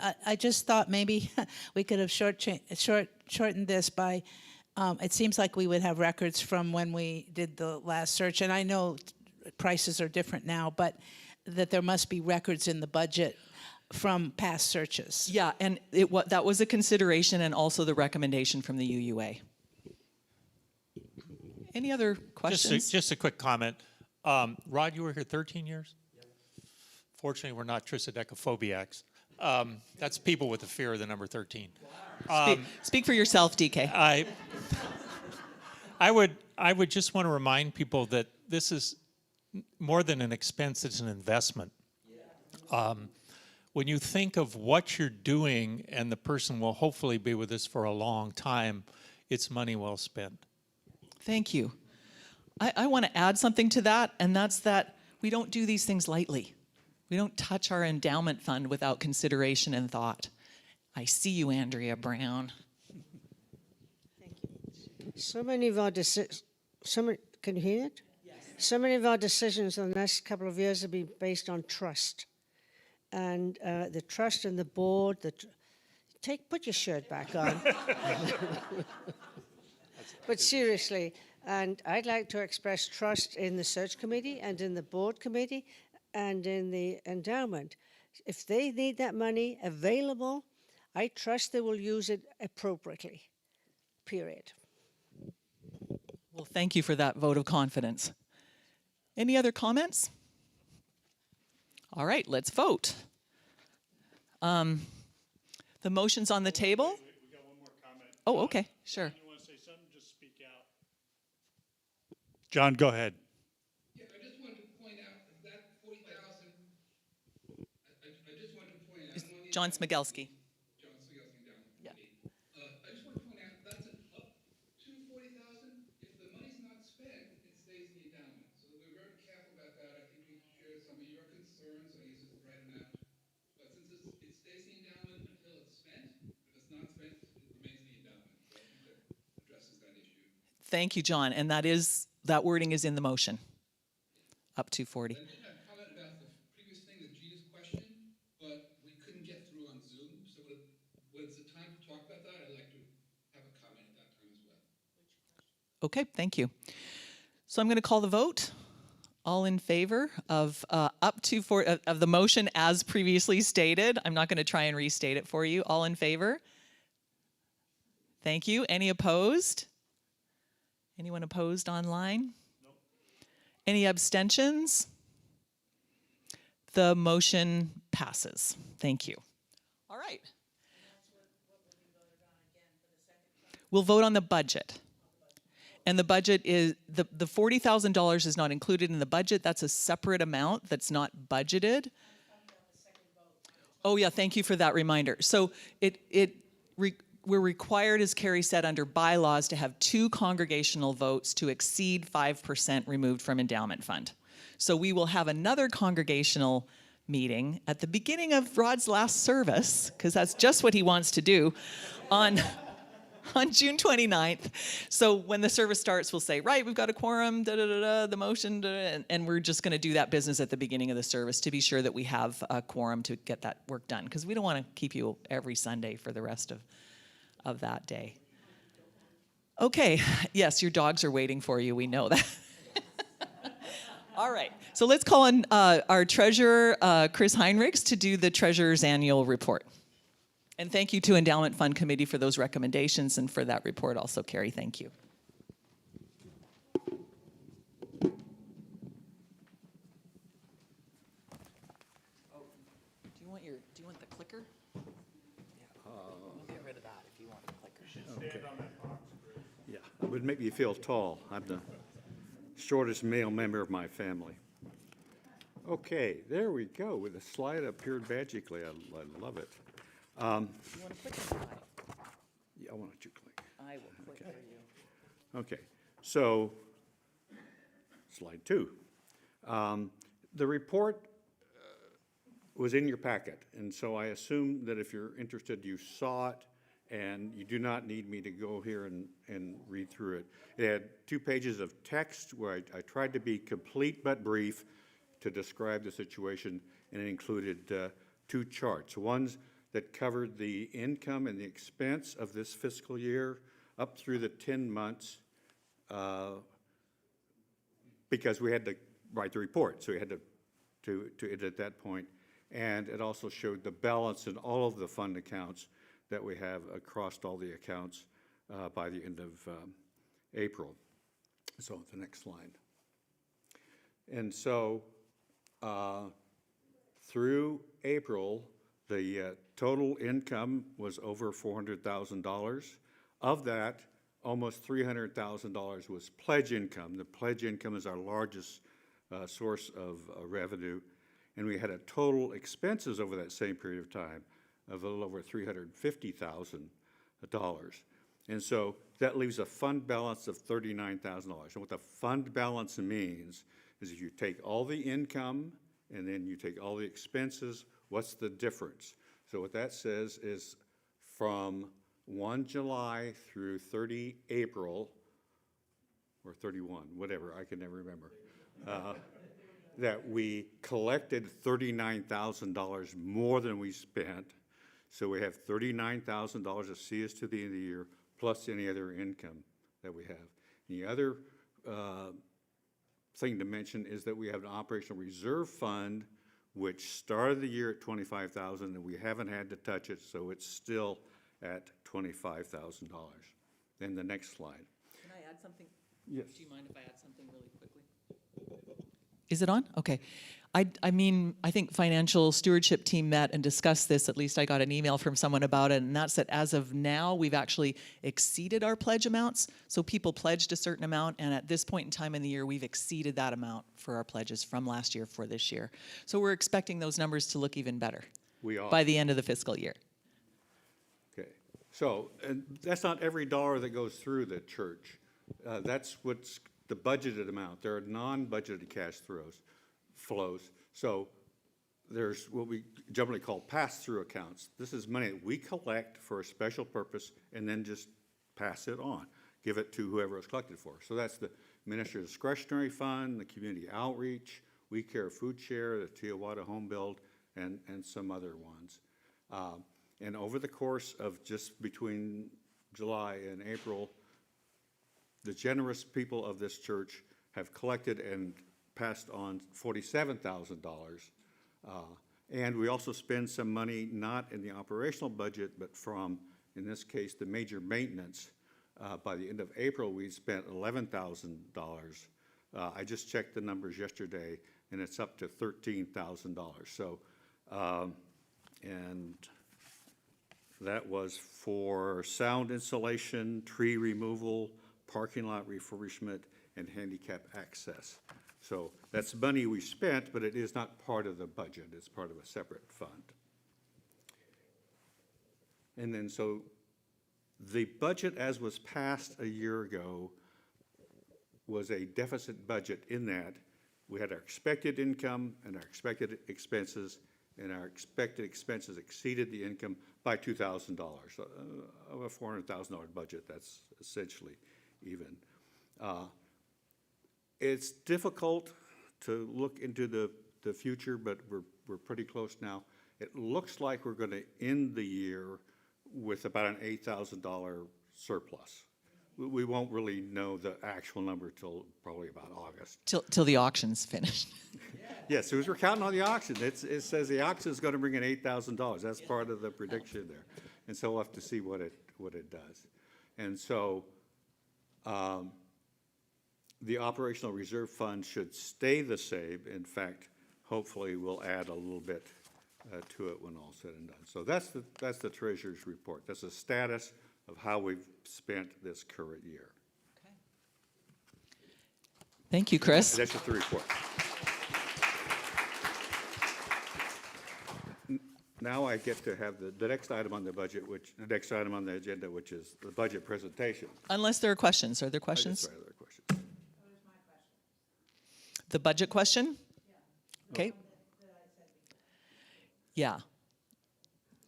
light. I just thought maybe we could have shortened this by, it seems like we would have records from when we did the last search, and I know prices are different now, but that there must be records in the budget from past searches. Yeah, and that was a consideration and also the recommendation from the UUA. Any other questions? Just a quick comment. Rod, you were here 13 years? Fortunately, we're not trichodecaphobiacs. That's people with the fear of the number 13. Speak for yourself, DK. I would just want to remind people that this is more than an expense, it's an investment. When you think of what you're doing and the person will hopefully be with us for a long time, it's money well spent. Thank you. I want to add something to that, and that's that we don't do these things lightly. We don't touch our endowment fund without consideration and thought. I see you, Andrea Brown. So many of our decisions, can you hear it? Yes. So many of our decisions in the next couple of years have been based on trust. And the trust in the board, put your shirt back on. But seriously, and I'd like to express trust in the search committee and in the board committee and in the endowment. If they need that money available, I trust they will use it appropriately, period. Well, thank you for that vote of confidence. Any other comments? All right, let's vote. The motion's on the table. We got one more comment. Oh, okay, sure. You want to say something? Just speak out. John, go ahead. Yeah, I just wanted to point out that 40,000. I just wanted to point out. John Smigelski. John Smigelski down. Yeah. I just want to point out that's an up to 40,000. If the money's not spent, it stays in the endowment. So we're very careful about that. I think we share some of your concerns. I guess it's the right amount. But since it stays in the endowment until it's spent, if it's not spent, it remains in the endowment. So I think that addresses that issue. Thank you, John. And that wording is in the motion. Up to 40. I did have a comment about the previous thing, the Gina's question, but we couldn't get through on Zoom. So when it's the time to talk about that, I'd like to have a comment at that time as well. Okay, thank you. So I'm going to call the vote. All in favor of up to of the motion as previously stated. I'm not going to try and restate it for you. All in favor? Thank you. Any opposed? Anyone opposed online? Nope. Any abstentions? The motion passes. Thank you. All right. We'll vote on the budget. And the budget is, the $40,000 is not included in the budget. That's a separate amount that's not budgeted. Oh yeah, thank you for that reminder. So we're required, as Carrie said, under bylaws to have 2 congregational votes to exceed 5% removed from endowment fund. So we will have another congregational meeting at the beginning of Rod's last service, because that's just what he wants to do, on June 29th. So when the service starts, we'll say, right, we've got a quorum, the motion, and we're just going to do that business at the beginning of the service to be sure that we have a quorum to get that work done, because we don't want to keep you every Sunday for the rest of that day. Okay, yes, your dogs are waiting for you, we know that. All right, so let's call on our treasurer, Chris Heinrichs, to do the treasurer's annual report. And thank you to Endowment Fund Committee for those recommendations and for that report also, Carrie, thank you. clicker? Get rid of that if you want the clicker. Yeah, it would make me feel tall. I'm the shortest male member of my family. Okay, there we go. With the slide appeared magically. I love it. You want to click or not? Yeah, I want you to click. I will click for you. Okay, so slide 2. The report was in your packet, and so I assume that if you're interested, you saw it, and you do not need me to go here and read through it. It had 2 pages of text where I tried to be complete but brief to describe the situation, and it included 2 charts. Ones that covered the income and the expense of this fiscal year up through the 10 months because we had to write the report, so we had to it at that point. And it also showed the balance in all of the fund accounts that we have across all the accounts by the end of April. So the next slide. And so through April, the total income was over $400,000. Of that, almost $300,000 was pledge income. The pledge income is our largest source of revenue. And we had a total expenses over that same period of time of a little over $350,000. And so that leaves a fund balance of $39,000. And what the fund balance means is if you take all the income and then you take all the expenses, what's the difference? So what that says is from 1 July through 30 April, or 31, whatever, I can never remember, that we collected $39,000 more than we spent. So we have $39,000 to see us to the end of the year, plus any other income that we have. The other thing to mention is that we have an operational reserve fund which started the year at $25,000 and we haven't had to touch it, so it's still at $25,000. Then the next slide. Can I add something? Yes. Do you mind if I add something really quickly? Is it on? Okay. I mean, I think financial stewardship team met and discussed this. At least I got an email from someone about it, and that's that as of now, we've actually exceeded our pledge amounts. So people pledged a certain amount, and at this point in time in the year, we've exceeded that amount for our pledges from last year for this year. So we're expecting those numbers to look even better We are. by the end of the fiscal year. Okay, so, and that's not every dollar that goes through the church. That's what's the budgeted amount. There are non-budgeted cash flows. So there's what we generally call pass-through accounts. This is money that we collect for a special purpose and then just pass it on, give it to whoever it's collected for. So that's the Ministry Discretionary Fund, the Community Outreach, We Care Food Share, the Tijuana Home Build, and some other ones. And over the course of just between July and April, the generous people of this church have collected and passed on $47,000. And we also spend some money not in the operational budget, but from, in this case, the major maintenance. By the end of April, we spent $11,000. I just checked the numbers yesterday, and it's up to $13,000. So, and that was for sound installation, tree removal, parking lot refurbishment, and handicap access. So that's money we spent, but it is not part of the budget. It's part of a separate fund. And then so the budget as was passed a year ago was a deficit budget in that we had our expected income and our expected expenses, and our expected expenses exceeded the income by $2,000. Of a $400,000 budget, that's essentially even. It's difficult to look into the future, but we're pretty close now. It looks like we're going to end the year with about an $8,000 surplus. We won't really know the actual number till probably about August. Till the auction's finished. Yes, as we're counting on the auction, it says the auction is going to bring in $8,000. That's part of the prediction there. And so we'll have to see what it does. And so the operational reserve fund should stay the same. In fact, hopefully we'll add a little bit to it when all said and done. So that's the treasurer's report. That's the status of how we've spent this current year. Thank you, Chris. That's just the report. Now I get to have the next item on the budget, the next item on the agenda, which is the budget presentation. Unless there are questions. Are there questions? Sorry, other questions. The budget question? Okay. Yeah.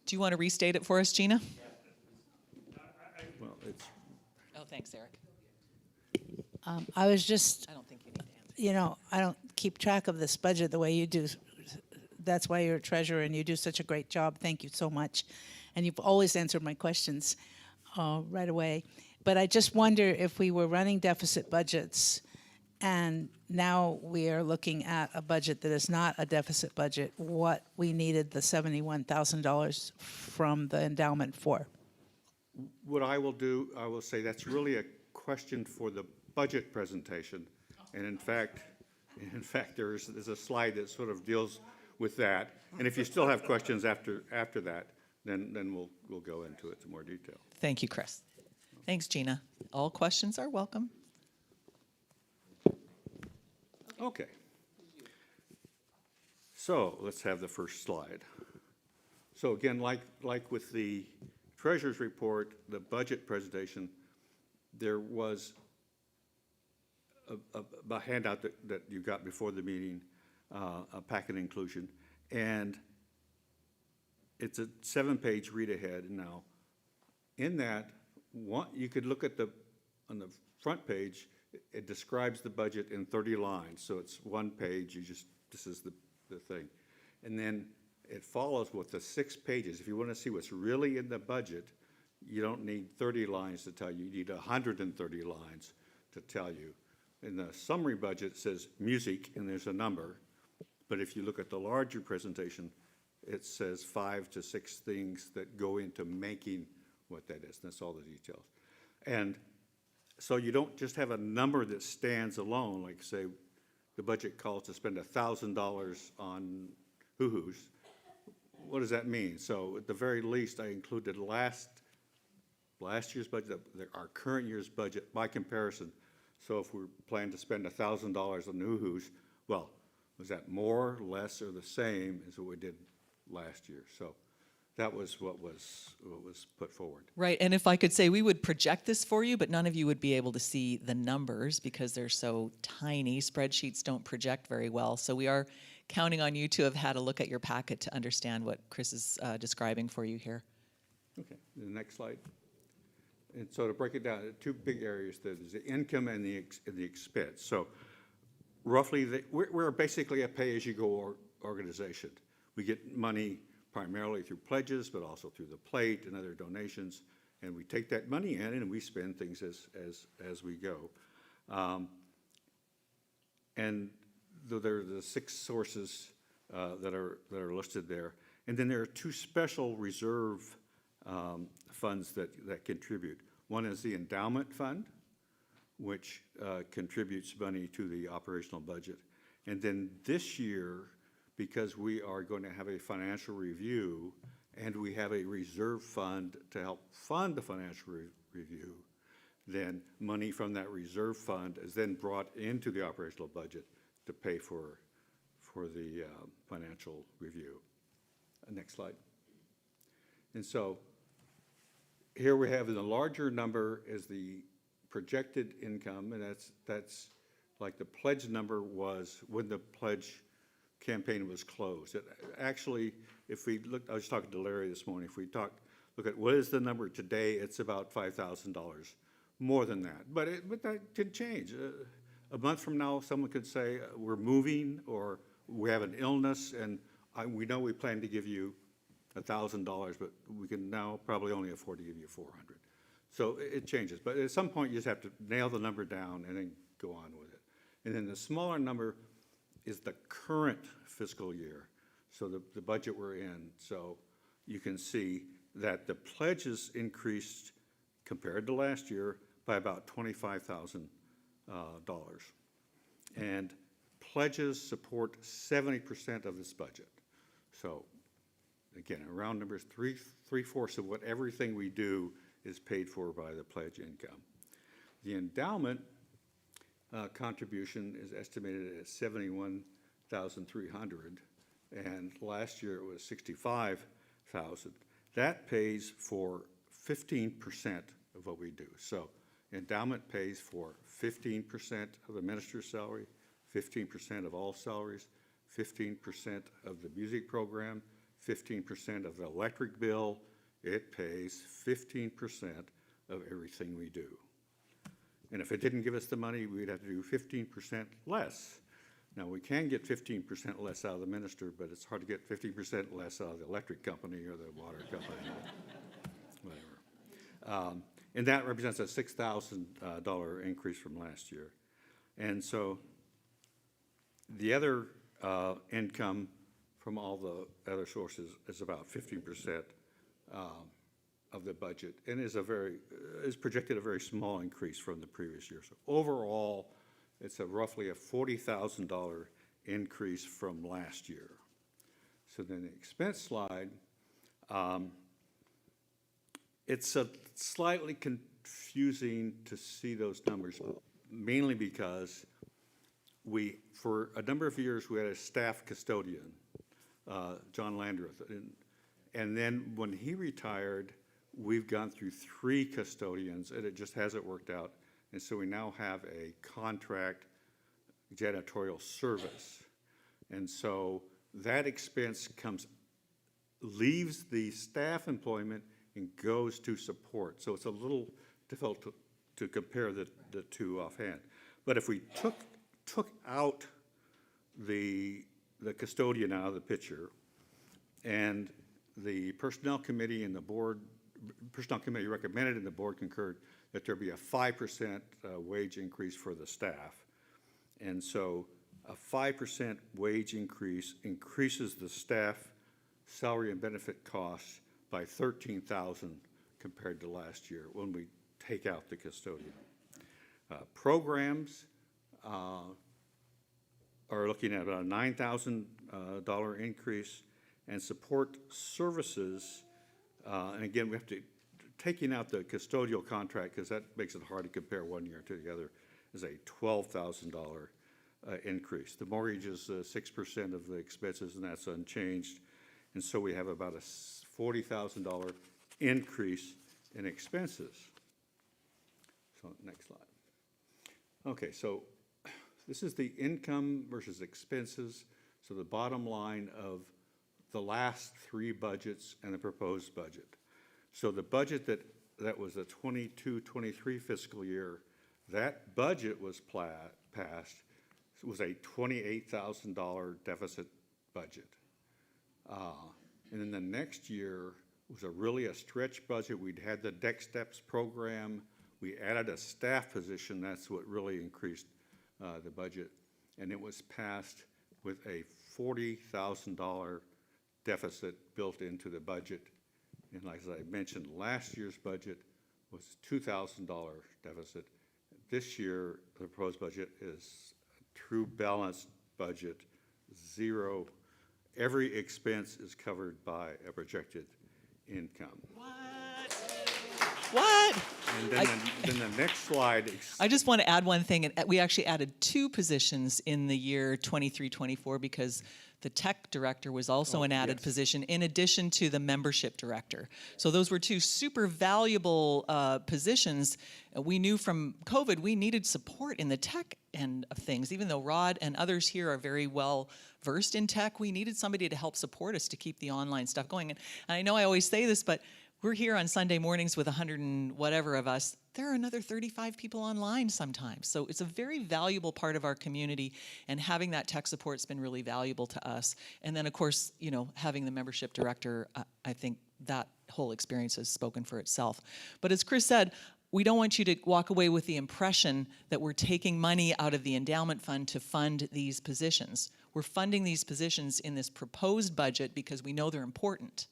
Do you want to restate it for us, Gina? Well, it's, Oh, thanks, Eric. I was just, I don't think you need to answer. I don't keep track of this budget the way you do. That's why you're a treasurer and you do such a great job. Thank you so much. And you've always answered my questions right away. But I just wonder if we were running deficit budgets and now we are looking at a budget that is not a deficit budget, what we needed the $71,000 from the endowment for. what I will do, I will say that's really a question for the budget presentation. And in fact, there's a slide that sort of deals with that. And if you still have questions after that, then we'll go into it in more detail. Thank you, Chris. Thanks, Gina. All questions are welcome. Okay. So let's have the first slide. So again, like with the treasurer's report, the budget presentation, there was a handout that you got before the meeting, a packet inclusion, and it's a 7-page read ahead. Now, in that, you could look at on the front page, it describes the budget in 30 lines. So it's one page, this is the thing. And then it follows with the 6 pages. If you want to see what's really in the budget, you don't need 30 lines to tell you. You need 130 lines to tell you. In the summary budget, it says music, and there's a number. But if you look at the larger presentation, it says 5 to 6 things that go into making what that is. That's all the details. And so you don't just have a number that stands alone, like say the budget calls to spend $1,000 on hoo-hoos. What does that mean? So at the very least, I included last year's budget, our current year's budget by comparison. So if we plan to spend $1,000 on hoo-hoos, well, was that more, less, or the same as what we did last year? So that was what was put forward. Right, and if I could say, we would project this for you, but none of you would be able to see the numbers because they're so tiny. Spreadsheets don't project very well. So we are counting on you to have had a look at your packet to understand what Chris is describing for you here. Okay, the next slide. And so to break it down, 2 big areas, there's the income and the expense. So roughly, we're basically a pay-as-you-go organization. We get money primarily through pledges, but also through the plate and other donations. And we take that money in and we spend things as we go. And there are the 6 sources that are listed there. And then there are 2 special reserve funds that contribute. One is the endowment fund, which contributes money to the operational budget. And then this year, because we are going to have a financial review and we have a reserve fund to help fund the financial review, then money from that reserve fund is then brought into the operational budget to pay for the financial review. Next slide. And so here we have the larger number is the projected income, and that's like the pledge number was when the pledge campaign was closed. Actually, if we look, I was talking to Larry this morning, if we look at what is the number today, it's about $5,000 more than that. But that can change. A month from now, someone could say we're moving or we have an illness, and we know we plan to give you $1,000, but we can now probably only afford to give you $400. So it changes. But at some point, you just have to nail the number down and then go on with it. And then the smaller number is the current fiscal year, so the budget we're in. So you can see that the pledges increased compared to last year by about $25,000. And pledges support 70% of this budget. So again, around numbers, three-fourths of what everything we do is paid for by the pledge income. The endowment contribution is estimated at $71,300, and last year it was $65,000. That pays for 15% of what we do. So endowment pays for 15% of the minister's salary, 15% of all salaries, 15% of the music program, 15% of the electric bill. It pays 15% of everything we do. And if it didn't give us the money, we'd have to do 15% less. Now, we can get 15% less out of the minister, but it's hard to get 15% less out of the electric company or the water company, whatever. And that represents a $6,000 increase from last year. And so the other income from all the other sources is about 15% of the budget, and is projected a very small increase from the previous year. So overall, it's roughly a $40,000 increase from last year. So then the expense slide, it's slightly confusing to see those numbers, mainly because for a number of years, we had a staff custodian, John Landreth, and then when he retired, we've gone through 3 custodians, and it just hasn't worked out. And so we now have a contract janitorial service. And so that expense leaves the staff employment and goes to support. So it's a little difficult to compare the two offhand. But if we took out the custodian out of the picture, and the personnel committee and the board, personnel committee recommended and the board concurred that there be a 5% wage increase for the staff. And so a 5% wage increase increases the staff salary and benefit costs by $13,000 compared to last year when we take out the custodian. Programs are looking at about a $9,000 increase, and support services, and again, we have to, taking out the custodial contract, because that makes it hard to compare one year to the other, is a $12,000 increase. The mortgage is 6% of the expenses, and that's unchanged. And so we have about a $40,000 increase in expenses. So next slide. Okay, so this is the income versus expenses. So the bottom line of the last 3 budgets and the proposed budget. So the budget that was the 22-23 fiscal year, that budget was passed. It was a $28,000 deficit budget. And then the next year was really a stretch budget. We'd had the Deck Steps program. We added a staff position. That's what really increased the budget. And it was passed with a $40,000 deficit built into the budget. And like I mentioned, last year's budget was $2,000 deficit. This year, the proposed budget is a true balanced budget, 0. Every expense is covered by a projected income. What? And then the next slide. I just want to add one thing. And we actually added 2 positions in the year 23-24 because the tech director was also an added position in addition to the membership director. So those were 2 super valuable positions. We knew from COVID we needed support in the tech end of things. Even though Rod and others here are very well versed in tech, we needed somebody to help support us to keep the online stuff going. And I know I always say this, but we're here on Sunday mornings with 100 and whatever of us. There are another 35 people online sometimes. So it's a very valuable part of our community, and having that tech support's been really valuable to us. And then, of course, you know, having the membership director, I think that whole experience has spoken for itself. But as Chris said, we don't want you to walk away with the impression that we're taking money out of the endowment fund to fund these positions. We're funding these positions in this proposed budget because we know they're important.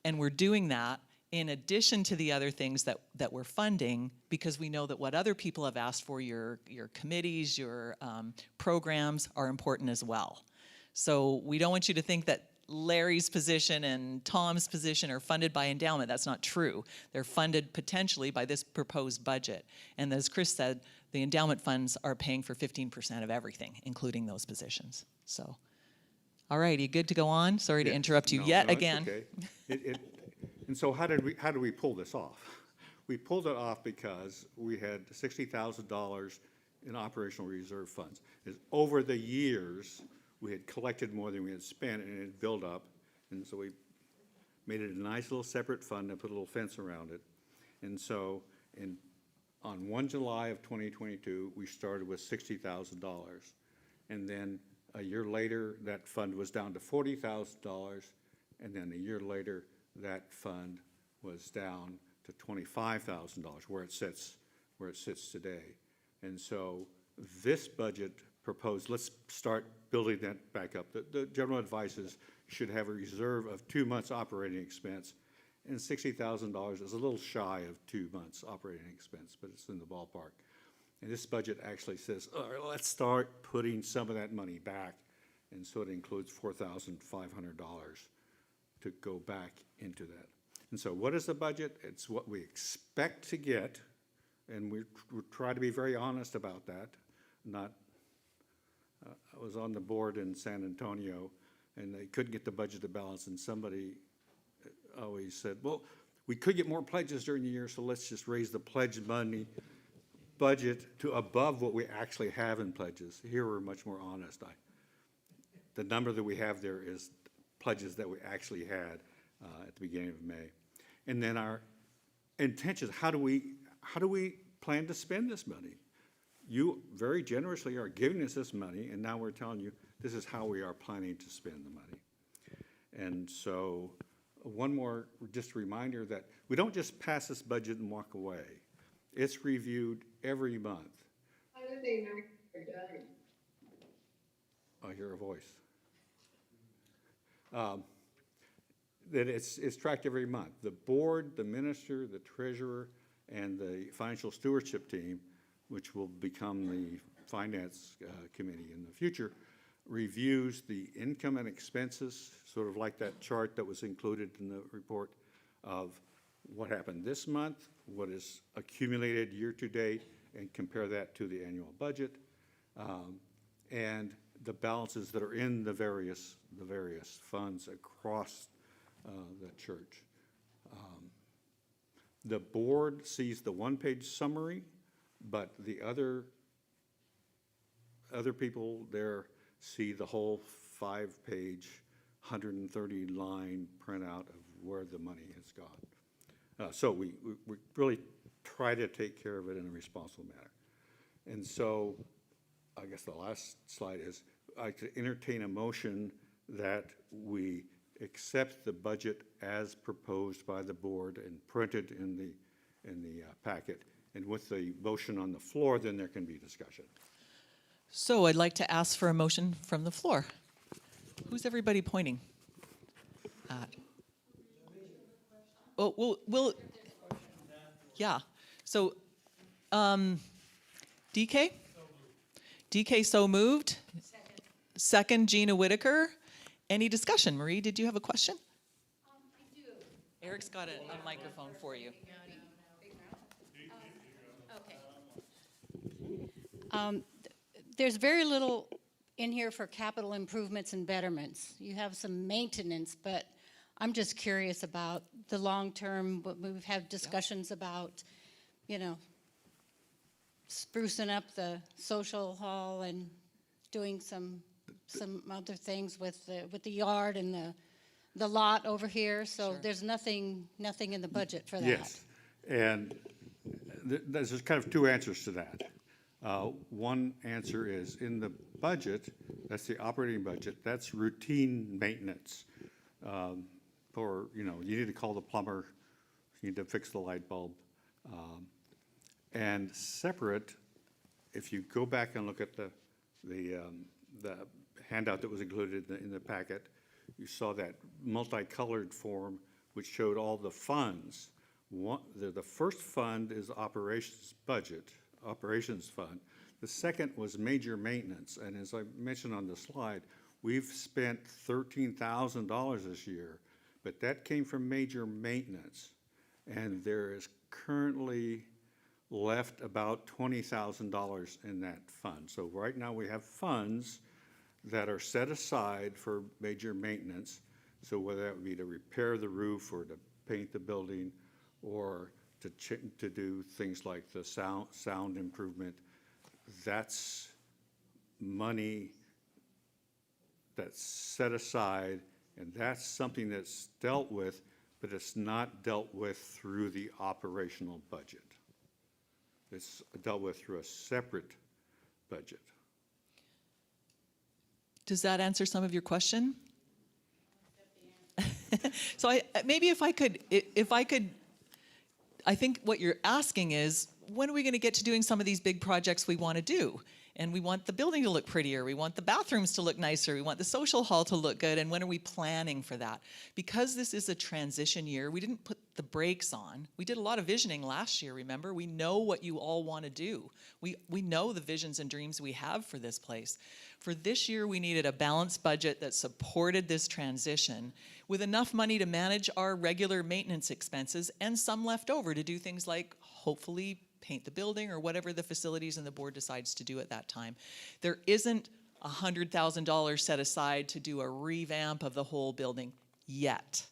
And we're doing that in addition to the other things that we're funding, because we know that what other people have asked for, your committees, your programs, are important as well. So we don't want you to think that Larry's position and Tom's position are funded by endowment. That's not true. They're funded potentially by this proposed budget. And as Chris said, the endowment funds are paying for 15% of everything, including those positions. So, all right, you good to go on? Sorry to Yes. interrupt you No, yet no, it's again. okay. And so how did we pull this off? We pulled it off because we had $60,000 in operational reserve funds. Over the years, we had collected more than we had spent, and it had built up. And so we made it a nice little separate fund and put a little fence around it. And so on 1 July of 2022, we started with $60,000. And then a year later, that fund was down to $40,000. And then a year later, that fund was down to $25,000, where it sits today. And so this budget proposed, let's start building that back up. The general advice is you should have a reserve of 2 months operating expense, and $60,000 is a little shy of 2 months operating expense, but it's in the ballpark. And this budget actually says, all right, let's start putting some of that money back, and so it includes $4,500 to go back into that. And so what is the budget? It's what we expect to get, and we try to be very honest about that. I was on the board in San Antonio, and they couldn't get the budget to balance, and somebody always said, well, we could get more pledges during the year, so let's just raise the pledge money budget to above what we actually have in pledges. Here we're much more honest. The number that we have there is pledges that we actually had at the beginning of May. And then our intentions, how do we plan to spend this money? You very generously are giving us this money, and now we're telling you this is how we are planning to spend the money. And so one more just reminder that we don't just pass this budget and walk away. It's reviewed every month. How do they know they're done? I hear a voice. That it's tracked every month. The board, the minister, the treasurer, and the financial stewardship team, which will become the finance committee in the future, reviews the income and expenses, sort of like that chart that was included in the report of what happened this month, what is accumulated year to date, and compare that to the annual budget, and the balances that are in the various funds across the church. The board sees the one-page summary, but the other people there see the whole 5-page, 130-line printout of where the money has gone. So we really try to take care of it in a responsible manner. And so I guess the last slide is I'd like to entertain a motion that we accept the budget as proposed by the board and printed in the packet. And with the motion on the floor, then there can be discussion. So I'd like to ask for a motion from the floor. Who's everybody pointing at? Oh, we'll yeah. So, DK? DK so moved. Second, Gina Whitaker. Any discussion? Marie, did you have a question? I do. Eric's got a microphone for you. Okay. There's very little in here for capital improvements and betterments. You have some maintenance, but I'm just curious about the long term. We've had discussions about, sprucing up the social hall and doing some other things with the yard and the lot over here. So Sure. there's nothing in the budget for that. Yes, and there's kind of two answers to that. One answer is in the budget, that's the operating budget, that's routine maintenance. For, you need to call the plumber, you need to fix the light bulb. And separate, if you go back and look at the handout that was included in the packet, you saw that multicolored form which showed all the funds. The first fund is operations budget, operations fund. The second was major maintenance, and as I mentioned on the slide, We've spent $13,000 this year, but that came from major maintenance. And there is currently left about $20,000 in that fund. So right now we have funds that are set aside for major maintenance. So whether that would be to repair the roof or to paint the building or to do things like the sound improvement, that's money that's set aside, and that's something that's dealt with, but it's not dealt with through the operational budget. It's dealt with through a separate budget. Does that answer some of your question? So maybe if I could, I think what you're asking is, when are we going to get to doing some of these big projects we want to do? And we want the building to look prettier, we want the bathrooms to look nicer, we want the social hall to look good, and when are we planning for that? Because this is a transition year, we didn't put the brakes on. We did a lot of visioning last year, remember? We know what you all want to do. We know the visions and dreams we have for this place. For this year, we needed a balanced budget that supported this transition with enough money to manage our regular maintenance expenses and some left over to do things like, hopefully, paint the building or whatever the facilities and the board decides to do at that time. There isn't $100,000 set aside to do a revamp of the whole building yet.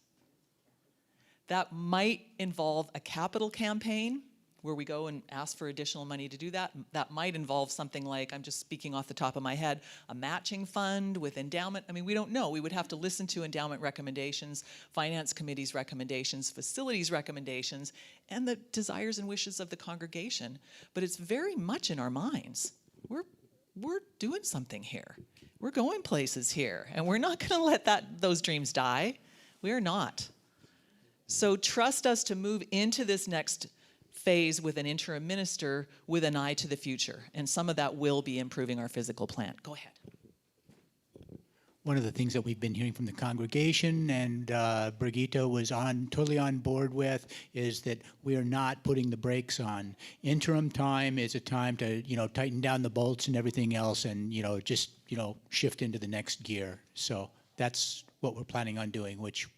That might involve a capital campaign where we go and ask for additional money to do that. That might involve something like, I'm just speaking off the top of my head, a matching fund with endowment. I mean, we don't know. We would have to listen to endowment recommendations, finance committee's recommendations, facilities recommendations, and the desires and wishes of the congregation. But it's very much in our minds. We're doing something here. We're going places here, and we're not going to let those dreams die. We are not. So trust us to move into this next phase with an interim minister with an eye to the future. And some of that will be improving our physical plan. Go ahead. One of the things that we've been hearing from the congregation, and Brigitte was totally on board with, is that we are not putting the brakes on. Interim time is a time to, tighten down the bolts and everything else, and just shift into the next gear. So that's what we're planning on doing, which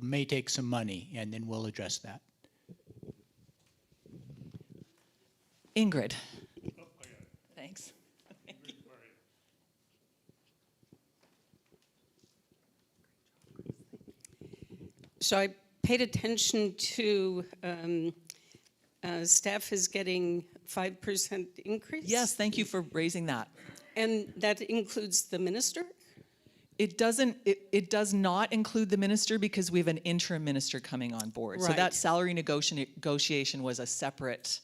may take some money, and then we'll address that. Ingrid. Thanks. So I paid attention to staff is getting 5% increase? Yes, thank you for raising that. And that includes the minister? It doesn't. It does not include the minister because we have an interim minister coming on board. Right. So that salary negotiation was a separate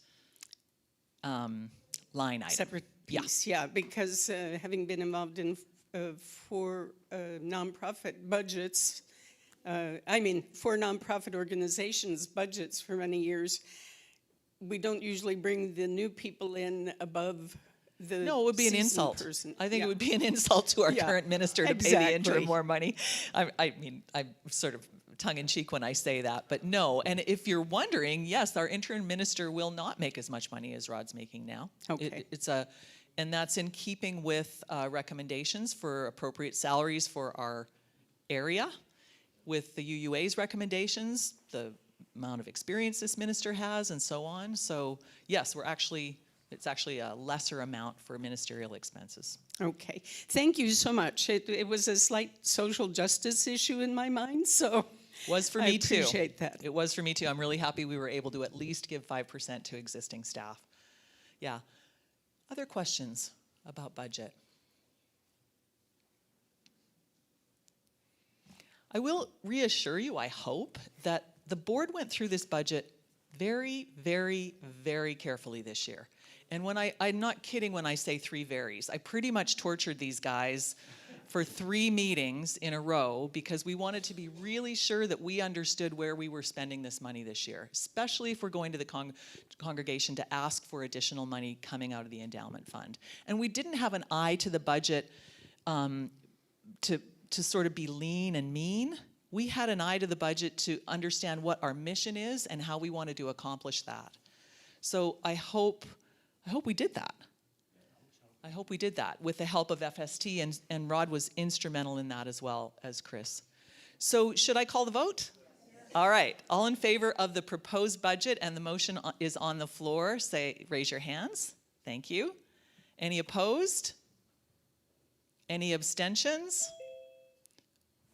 line item. Separate piece, yeah, because having been involved in 4 nonprofit budgets, for nonprofit organizations' budgets for many years, we don't usually bring the new people in above the No, it would be an seasoned insult. person. I think Yeah. it would be an insult to our Yeah, current minister to pay exactly. the interim more money. I mean, I'm sort of tongue-in-cheek when I say that, but no. And if you're wondering, yes, our interim minister will not make as much money as Rod's making now. Okay. And that's in keeping with recommendations for appropriate salaries for our area, with the UUA's recommendations, the amount of experience this minister has, and so on. So yes, it's actually a lesser amount for ministerial expenses. Okay, thank you so much. It was a slight social justice issue in my mind, so Was for me too. I appreciate that. It was for me too. I'm really happy we were able to at least give 5% to existing staff. Yeah. Other questions about budget? I will reassure you, I hope, that the board went through this budget very, very, very carefully this year. And I'm not kidding when I say 3 varies. I pretty much tortured these guys for 3 meetings in a row because we wanted to be really sure that we understood where we were spending this money this year, especially if we're going to the congregation to ask for additional money coming out of the endowment fund. And we didn't have an eye to the budget to sort of be lean and mean. We had an eye to the budget to understand what our mission is and how we wanted to accomplish that. So I hope we did that. I hope we did that with the help of FST, and Rod was instrumental in that as well as Chris. So should I call the vote? All right, all in favor of the proposed budget and the motion is on the floor, raise your hands. Thank you. Any opposed? Any abstentions?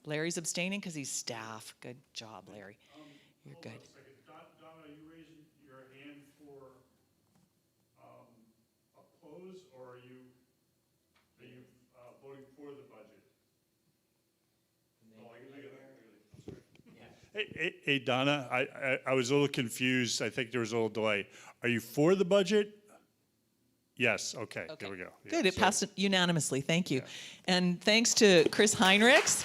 Larry's abstaining because he's staff. Good job, Larry. You're good. Donna, are you raising your hand for oppose, or are you voting for the budget? Hey, Donna, I was a little confused. I think there was a little delay. Are you for the budget? Yes, okay, there we go. Yeah, Good, it so- passed unanimously, thank you. And thanks to Chris Heinrichs.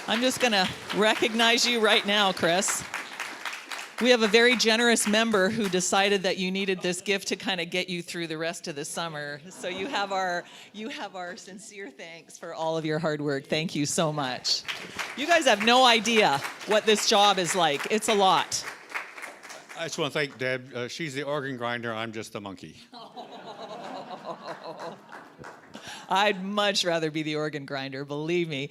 I'm just gonna recognize you right now, Chris. We have a very generous member who decided that you needed this gift to kind of get you through the rest of the summer. So you have our sincere thanks for all of your hard work. Thank you so much. You guys have no idea what this job is like. It's a lot. I just want to thank Deb. She's the organ grinder. I'm just the monkey. I'd much rather be the organ grinder, believe me.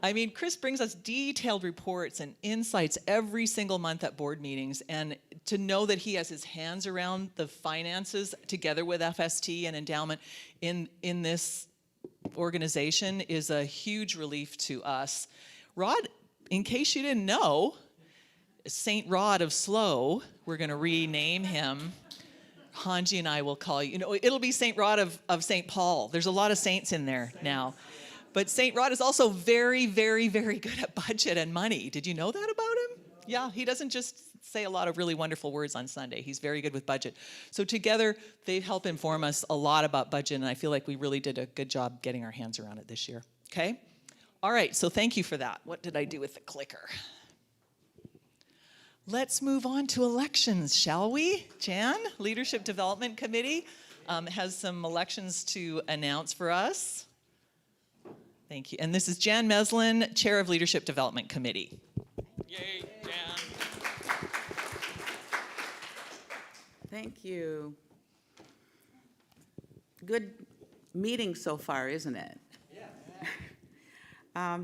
I mean, Chris brings us detailed reports and insights every single month at board meetings, and to know that he has his hands around the finances together with FST and endowment in this organization is a huge relief to us. Rod, in case you didn't know, Saint Rod of SLO, we're going to rename him. Hanji and I will call you. It'll be Saint Rod of St. Paul. There's a lot of saints in there now. But St. Rod is also very, very, very good at budget and money. Did you know that about him? Yeah, he doesn't just say a lot of really wonderful words on Sunday. He's very good with budget. So together, they help inform us a lot about budget, and I feel like we really did a good job getting our hands around it this year. Okay? All right, so thank you for that. What did I do with the clicker? Let's move on to elections, shall we? Jan, Leadership Development Committee, has some elections to announce for us. Thank you. And this is Jan Meslin, Chair of Leadership Development Committee. Yay, Jan. Thank you. Good meeting so far, isn't it? Yeah.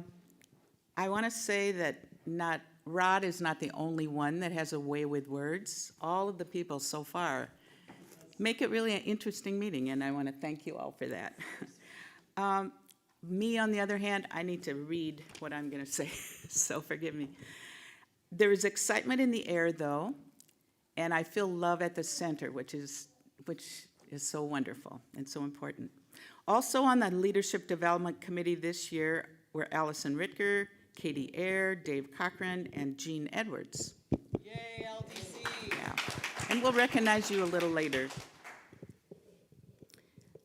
I want to say that Rod is not the only one that has a way with words. All of the people so far make it really an interesting meeting, and I want to thank you all for that. Me, on the other hand, I need to read what I'm going to say, so forgive me. There is excitement in the air, though, and I feel love at the center, which is so wonderful and so important. Also on the Leadership Development Committee this year were Allison Ritker, Katie Eyre, Dave Cochran, and Jean Edwards. Yay, LDC! Yeah. And we'll recognize you a little later.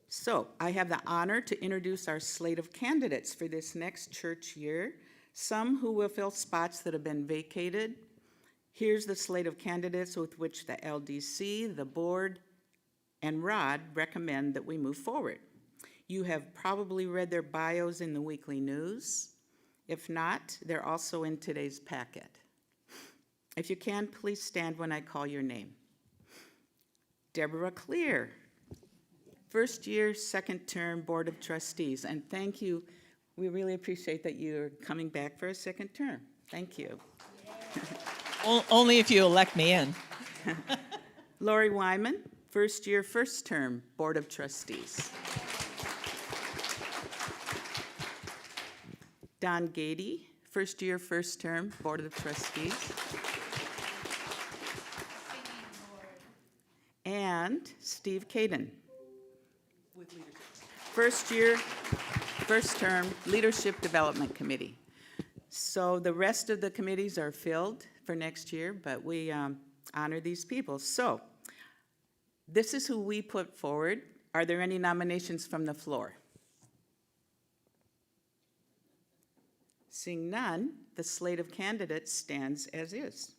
So I have the honor to introduce our slate of candidates for this next church year, some who will fill spots that have been vacated. Here's the slate of candidates with which the LDC, the board, and Rod recommend that we move forward. You have probably read their bios in the weekly news. If not, they're also in today's packet. If you can, please stand when I call your name. Deborah Clear, first year, second term Board of Trustees, and thank you. We really appreciate that you're coming back for a second term. Thank you. Only if you elect me in. Lori Wyman, first year, first term Board of Trustees. Don Gady, first year, first term Board of Trustees. And Steve Caden, first year, first term Leadership Development Committee. So the rest of the committees are filled for next year, but we honor these people. So this is who we put forward. Are there any nominations from the floor? Seeing none, the slate of candidates stands as is.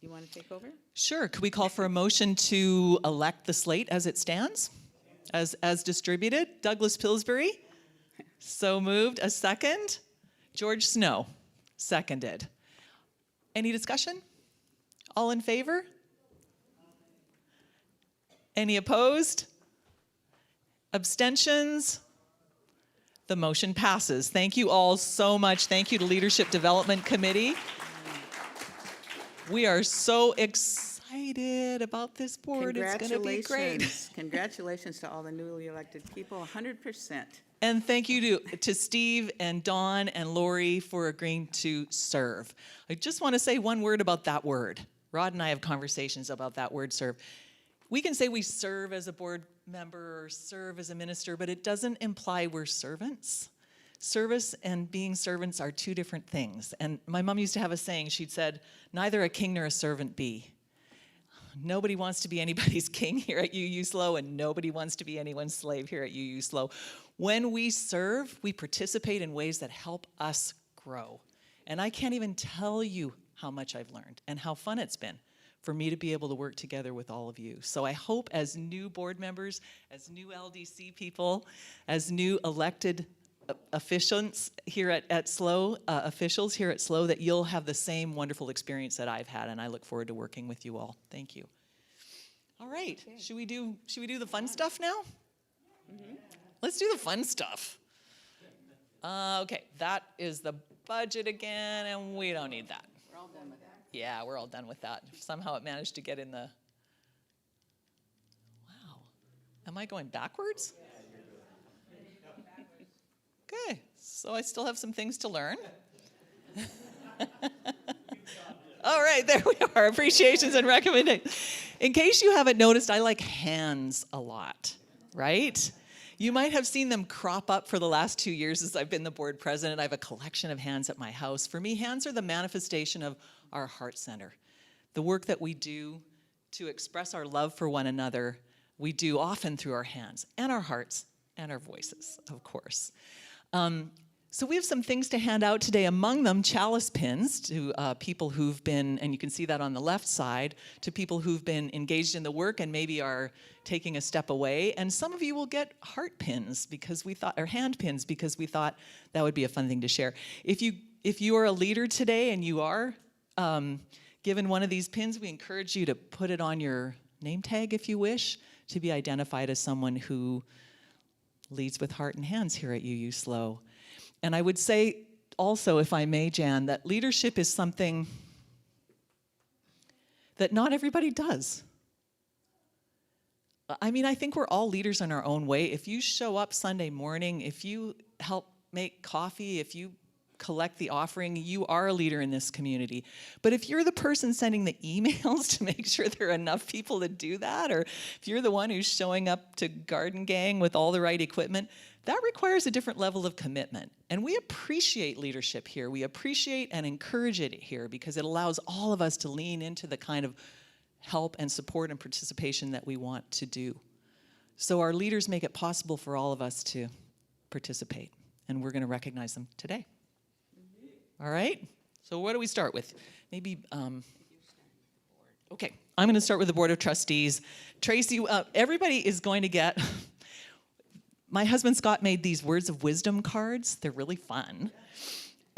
You want to take over? Sure. Could we call for a motion to elect the slate as it stands, as distributed? Douglas Pillsbury, so moved. A second. George Snow, seconded. Any discussion? All in favor? Any opposed? Abstentions? The motion passes. Thank you all so much. Thank you to Leadership Development Committee. We are so excited about this board. It's going to be great. Congratulations to all the newly elected people, 100%. And thank you to Steve and Dawn and Lori for agreeing to serve. I just want to say one word about that word. Rod and I have conversations about that word, serve. We can say we serve as a board member or serve as a minister, but it doesn't imply we're servants. Service and being servants are two different things. And my mom used to have a saying. She'd said, neither a king nor a servant be. Nobody wants to be anybody's king here at UUSLO, and nobody wants to be anyone's slave here at UUSLO. When we serve, we participate in ways that help us grow. And I can't even tell you how much I've learned and how fun it's been for me to be able to work together with all of you. So I hope as new board members, as new LDC people, as new elected officials here at SLO, officials here at SLO, that you'll have the same wonderful experience that I've had, and I look forward to working with you all. Thank you. All right, should we do the fun stuff now? Mm-hmm. Let's do the fun stuff. Okay, that is the budget again, and we don't need that. We're all done with that. Yeah, we're all done with that. Somehow it managed to get in the, wow. Am I going backwards? Okay, so I still have some things to learn. All right, there we are, appreciations and recommendations. In case you haven't noticed, I like hands a lot, right? You might have seen them crop up for the last 2 years as I've been the board president. I have a collection of hands at my house. For me, hands are the manifestation of our heart center. The work that we do to express our love for one another, we do often through our hands and our hearts and our voices, of course. So we have some things to hand out today, among them chalice pins to people who've been, and you can see that on the left side, to people who've been engaged in the work and maybe are taking a step away. And some of you will get heart pins because we thought, or hand pins because we thought that would be a fun thing to share. If you are a leader today and you are given one of these pins, we encourage you to put it on your name tag if you wish, to be identified as someone who leads with heart and hands here at UUSLO. And I would say also, if I may, Jan, that leadership is something that not everybody does. I mean, I think we're all leaders in our own way. If you show up Sunday morning, if you help make coffee, if you collect the offering, you are a leader in this community. But if you're the person sending the emails to make sure there are enough people to do that, or if you're the one who's showing up to Garden Gang with all the right equipment, that requires a different level of commitment. And we appreciate leadership here. We appreciate and encourage it here because it allows all of us to lean into the kind of help and support and participation that we want to do. So our leaders make it possible for all of us to participate, and we're going to recognize them today. All right? So what do we start with? Maybe, okay, I'm going to start with the Board of Trustees. Tracy, everybody is going to get, my husband Scott made these words of wisdom cards. They're really fun.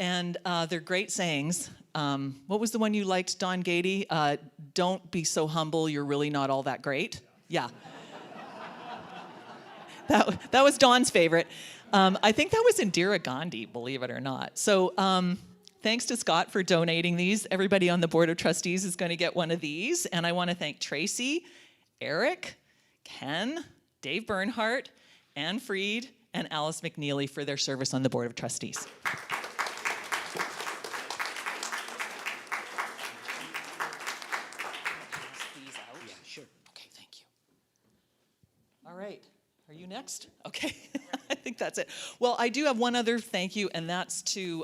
And they're great sayings. What was the one you liked, Don Gady? Don't be so humble, you're really not all that great. Yeah. That was Don's favorite. I think that was Indira Gandhi, believe it or not. So thanks to Scott for donating these. Everybody on the Board of Trustees is going to get one of these. And I want to thank Tracy, Eric, Ken, Dave Bernhardt, Anne Freed, and Alice McNeely for their service on the Board of Trustees. Yeah, sure. Okay, thank you. All right. Are you next? Okay, I think that's it. Well, I do have one other thank you, and that's to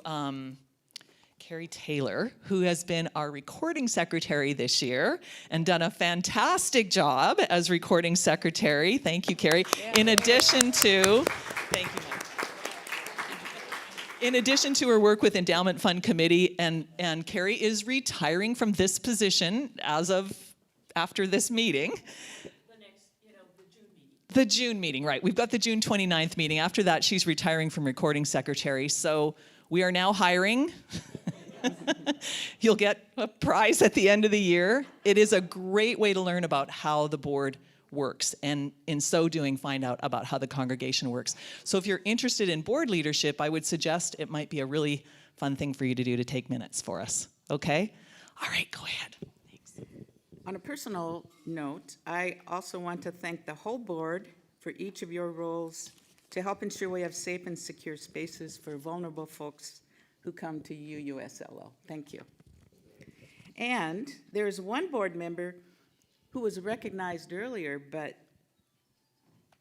Carrie Taylor, who has been our recording secretary this year and done a fantastic job as recording secretary. Thank you, Carrie. Yeah. In addition to, thank you, Mike. In addition to her work with Endowment Fund Committee, and Carrie is retiring from this position as of after this meeting. The June meeting, right. We've got the June 29th meeting. After that, she's retiring from recording secretary. So we are now hiring. You'll get a prize at the end of the year. It is a great way to learn about how the board works, and in so doing, find out about how the congregation works. So if you're interested in board leadership, I would suggest it might be a really fun thing for you to do, to take minutes for us. Okay? All right, go ahead. Thanks. On a personal note, I also want to thank the whole board for each of your roles to help ensure we have safe and secure spaces for vulnerable folks who come to UUSLO. Thank you. And there's one board member who was recognized earlier, but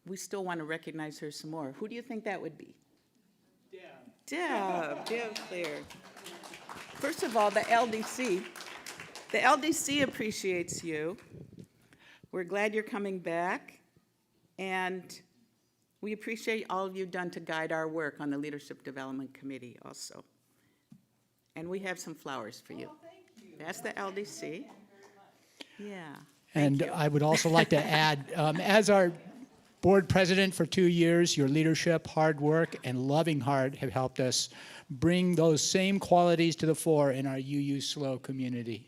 we still want to recognize her some more. Who do you think that would be? Deb Claire. First of all, the LDC. The LDC appreciates you. We're glad you're coming back, and we appreciate all you've done to guide our work on the Leadership Development Committee also. And we have some flowers for you. Thank you. That's the LDC. Yeah. And I would also like to add, as our board president for 2 years, your leadership, hard work, and loving heart have helped us bring those same qualities to the fore in our UUSLO community.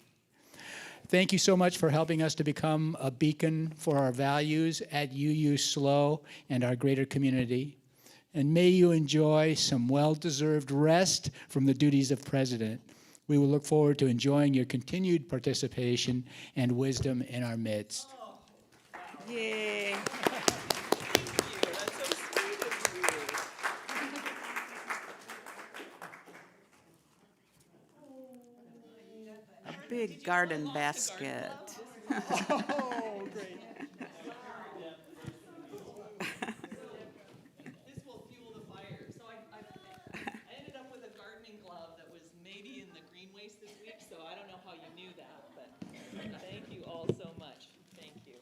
Thank you so much for helping us to become a beacon for our values at UUSLO and our greater community. And may you enjoy some well-deserved rest from the duties of president. We will look forward to enjoying your continued participation and wisdom in our midst. Yay. Big garden basket. Oh, great. This will fuel the fire. So I ended up with a gardening glove that was maybe in the green waste this week, so I don't know how you knew that, but thank you all so much. Thank you.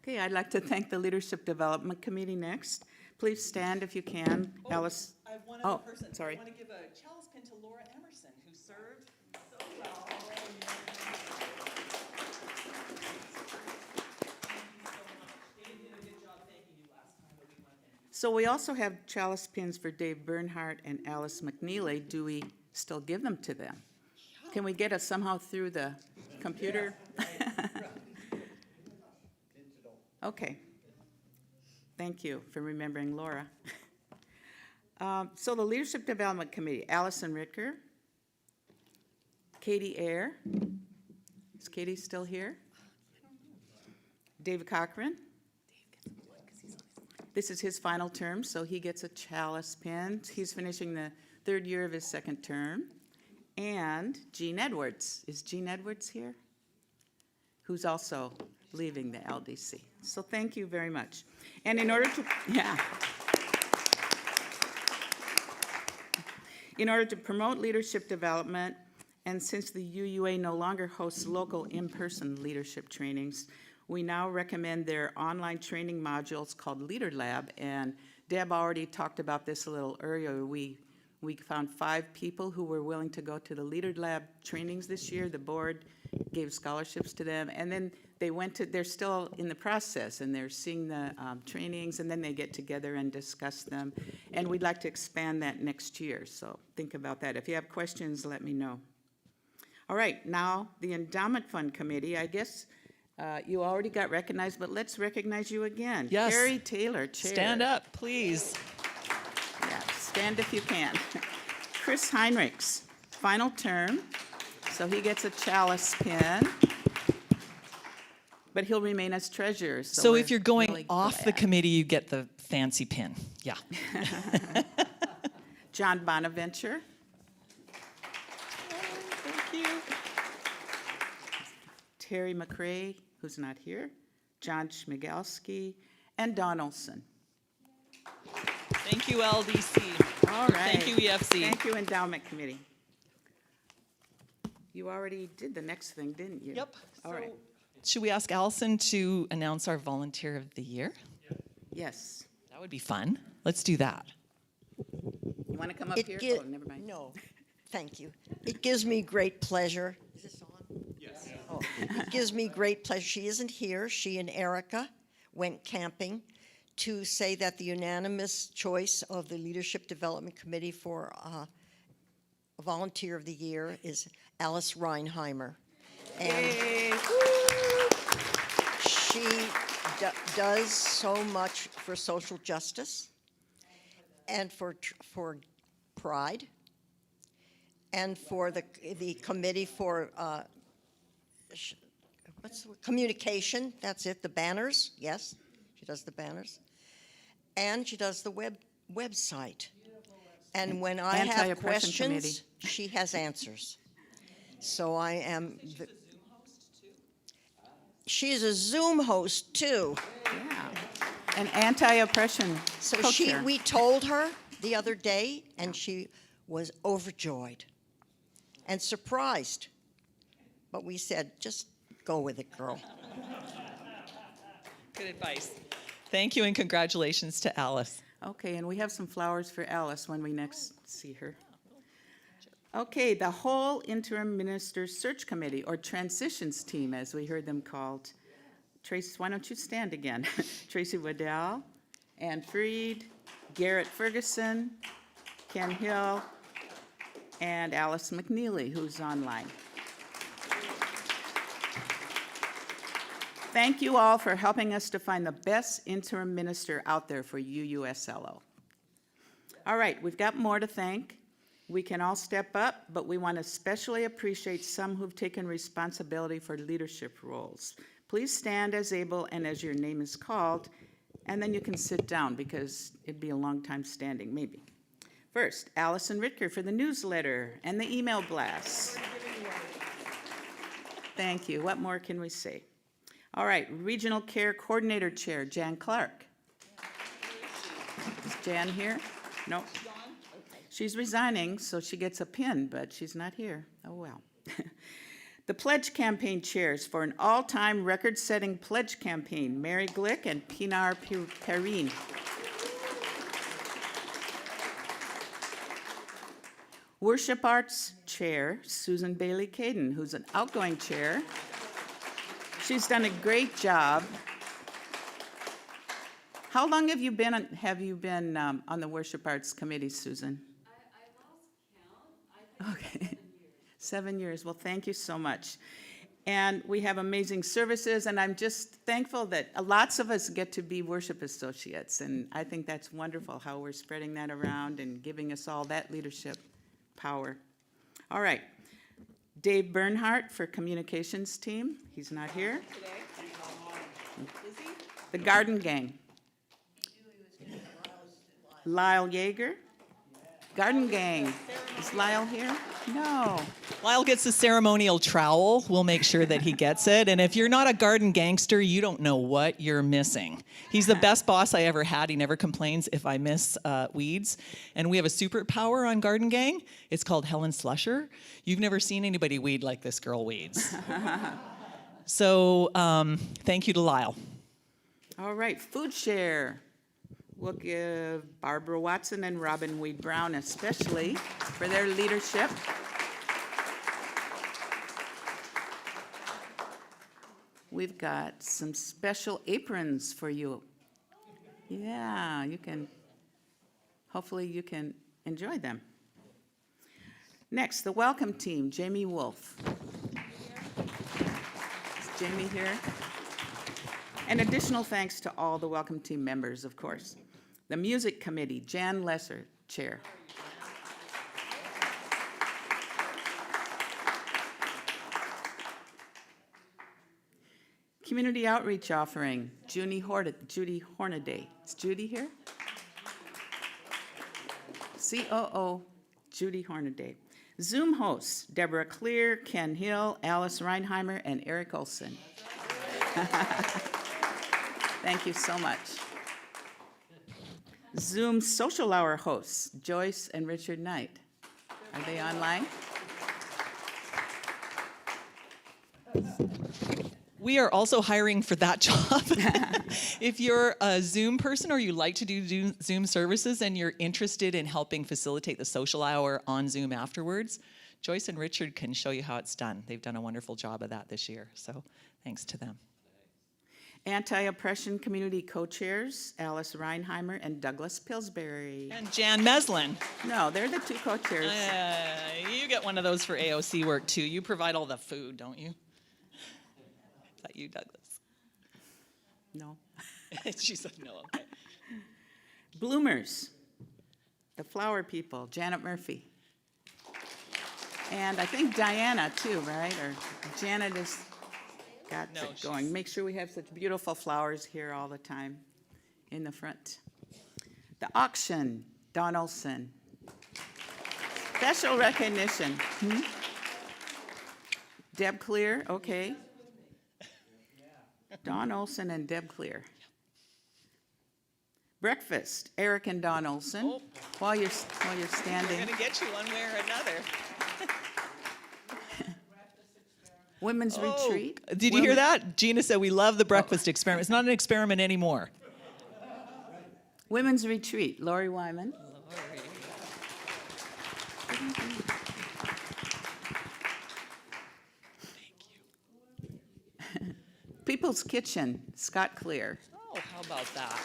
Okay, I'd like to thank the Leadership Development Committee next. Please stand if you can. Alice. I have one Oh, other person. sorry. I want to give a chalice pin to Laura Emerson, who served so well. So we also have chalice pins for Dave Bernhardt and Alice McNeely. Do we still give them to them? Can we get us somehow through the computer? Okay. Thank you for remembering Laura. So the Leadership Development Committee, Allison Ritker, Katie Ayer. Is Katie still here? David Cochran. This is his final term, so he gets a chalice pin. He's finishing the 3rd year of his 2nd term. And Jean Edwards. Is Jean Edwards here? Who's also leaving the LDC. So thank you very much. And in order to, in order to promote leadership development, and since the UUA no longer hosts local in-person leadership trainings, we now recommend their online training modules called Leader Lab, and Deb already talked about this a little earlier. We found 5 people who were willing to go to the Leader Lab trainings this year. The board gave scholarships to them, and then they went to, they're still in the process, and they're seeing the trainings, and then they get together and discuss them. And we'd like to expand that next year, so think about that. If you have questions, let me know. All right, now the Endowment Fund Committee, I guess you already got recognized, but let's recognize you again. Yes. Carrie Taylor, Chair. Stand up, please. Yeah, stand if you can. Chris Heinrichs, final term, so he gets a chalice pin, but he'll remain as treasurer. So if we're you're going really off the glad. committee, you get the fancy pin. Yeah. John Bonaventure. Thank you. Terry McRae, who's not here, John Schmigalski, and Don Olson. Thank you, LDC. All right. Thank you, EFC. Thank you, Endowment Committee. You already did the next thing, didn't you? Yep. All right. Should we ask Allison to announce our Volunteer of the Year? Yes. That would be fun. Let's do that. You want to come up here? Oh, never mind. No, thank you. It gives me great pleasure. Is this on? Yes. Oh, it gives me great pleasure. She isn't here. She and Erica went camping to say that the unanimous choice of the Leadership Development Committee for Volunteer of the Year is Alice Reinheimer. And she does so much for social justice and for Pride and for the committee for communication. That's it. The banners. Yes, she does the banners, and she does the website. And when I have Anti-oppression questions, committee. she has answers. So I am. She's a Zoom host too. Yeah. An anti-oppression So co-chair. we told her the other day, and she was overjoyed and surprised. But we said, just go with it, girl. Good advice. Thank you and congratulations to Alice. Okay, and we have some flowers for Alice when we next see her. Okay, the whole interim minister search committee, or transitions team, as we heard them called. Tracy, why don't you stand again? Tracy Waddell, Ann Freed, Garrett Ferguson, Ken Hill, and Alice McNeely, who's online. Thank you all for helping us to find the best interim minister out there for UUSLO. All right, we've got more to thank. We can all step up, but we want to especially appreciate some who've taken responsibility for leadership roles. Please stand as able and as your name is called, and then you can sit down because it'd be a long time standing, maybe. First, Allison Ritker for the newsletter and the email blasts. Thank you. What more can we say? All right, Regional Care Coordinator Chair, Jan Clark. Is Jan here? No. She's resigning, so she gets a pin, but she's not here. Oh, well. The Pledge Campaign Chairs for an all-time record-setting pledge campaign, Mary Glick and Pinar Perrine. Worship Arts Chair, Susan Bailey Caden, who's an outgoing chair. She's done a great job. How long have you been on the Worship Arts Committee, Susan? I lost count. Okay. 7 years. Well, thank you so much. And we have amazing services, and I'm just thankful that lots of us get to be worship associates, and I think that's wonderful how we're spreading that around and giving us all that leadership power. All right. Dave Bernhardt for communications team. He's not here. The Garden Gang. Lyle Yeager. Garden Gang. Is Lyle here? No. Lyle gets the ceremonial trowel. We'll make sure that he gets it. And if you're not a garden gangster, you don't know what you're missing. He's the best boss I ever had. He never complains if I miss weeds. And we have a superpower on Garden Gang. It's called Helen Slusher. You've never seen anybody weed like this girl weeds. So thank you to Lyle. All right, Food Share. We'll give Barbara Watson and Robin Weed Brown especially for their leadership. We've got some special aprons for you. Yeah, hopefully you can enjoy them. Next, the welcome team, Jamie Wolf. Is Jamie here? And additional thanks to all the welcome team members, of course. The Music Committee, Jan Lesser, Chair. Community Outreach Offering, Judy Hornaday. Is Judy here? COO, Judy Hornaday. Zoom hosts, Deborah Clear, Ken Hill, Alice Reinheimer, and Eric Olson. Thank you so much. Zoom Social Hour hosts, Joyce and Richard Knight. Are they online? We are also hiring for that job. If you're a Zoom person or you like to do Zoom services and you're interested in helping facilitate the social hour on Zoom afterwards, Joyce and Richard can show you how it's done. They've done a wonderful job of that this year, so thanks to them. Anti-oppression community co-chairs, Alice Reinheimer and Douglas Pillsbury. And Jan Meslin. No, they're the two co-chairs. You get one of those for AOC work too. You provide all the food, don't you? about you, Douglas? No. She said no, okay. Bloomers, the flower people, Janet Murphy. And I think Diana too, right? Or Janet has got No, it going. Make sure we have such beautiful flowers here all the time in the front. The auction, Don Olson. Special recognition. Deb Clear, okay. Don Olson and Deb Clear. Breakfast, Eric and Don Olson. Oh. While you're standing. We're gonna get you one way or another. Women's retreat. Did you hear that? Gina said we love the breakfast experiment. It's not an experiment anymore. Women's retreat, Lori Wyman. People's Kitchen, Scott Clear. Oh, how about that?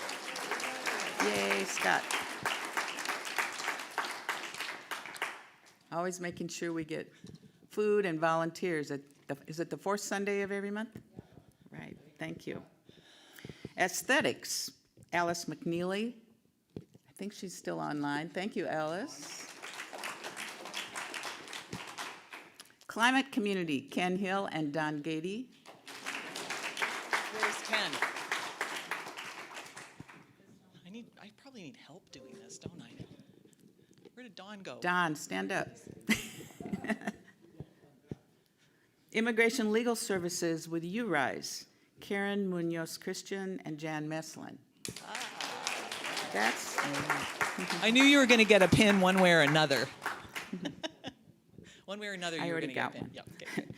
Yay, Scott. Always making sure we get food and volunteers. Is it the fourth Sunday of every month? Right, thank you. Aesthetics, Alice McNeely. I think she's still online. Thank you, Alice. Climate Community, Ken Hill and Don Gady. Where's Ken? I probably need help doing this, don't I? Where did Dawn go? Don, stand up. Immigration Legal Services with URISE, Karen Munoz Christian and Jan Meslin. That's. I knew you were going to get a pin one way or another. One way or another, I you were already going to get a got pin. one. Yeah, okay.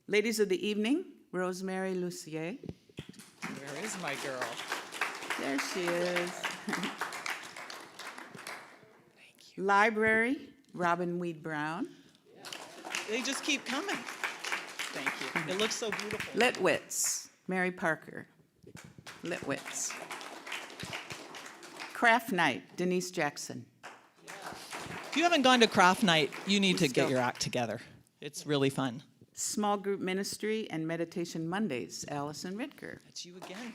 Ladies of the Evening, Rosemary Lucier. Where is my girl? There she is. Library, Robin Weed Brown. They just keep coming. Thank you. It looks so beautiful. Litwitz, Mary Parker. Litwitz. Craft Night, Denise Jackson. If you haven't gone to craft night, you need to get your act together. It's really fun. Small Group Ministry and Meditation Mondays, Allison Ritker. That's you again.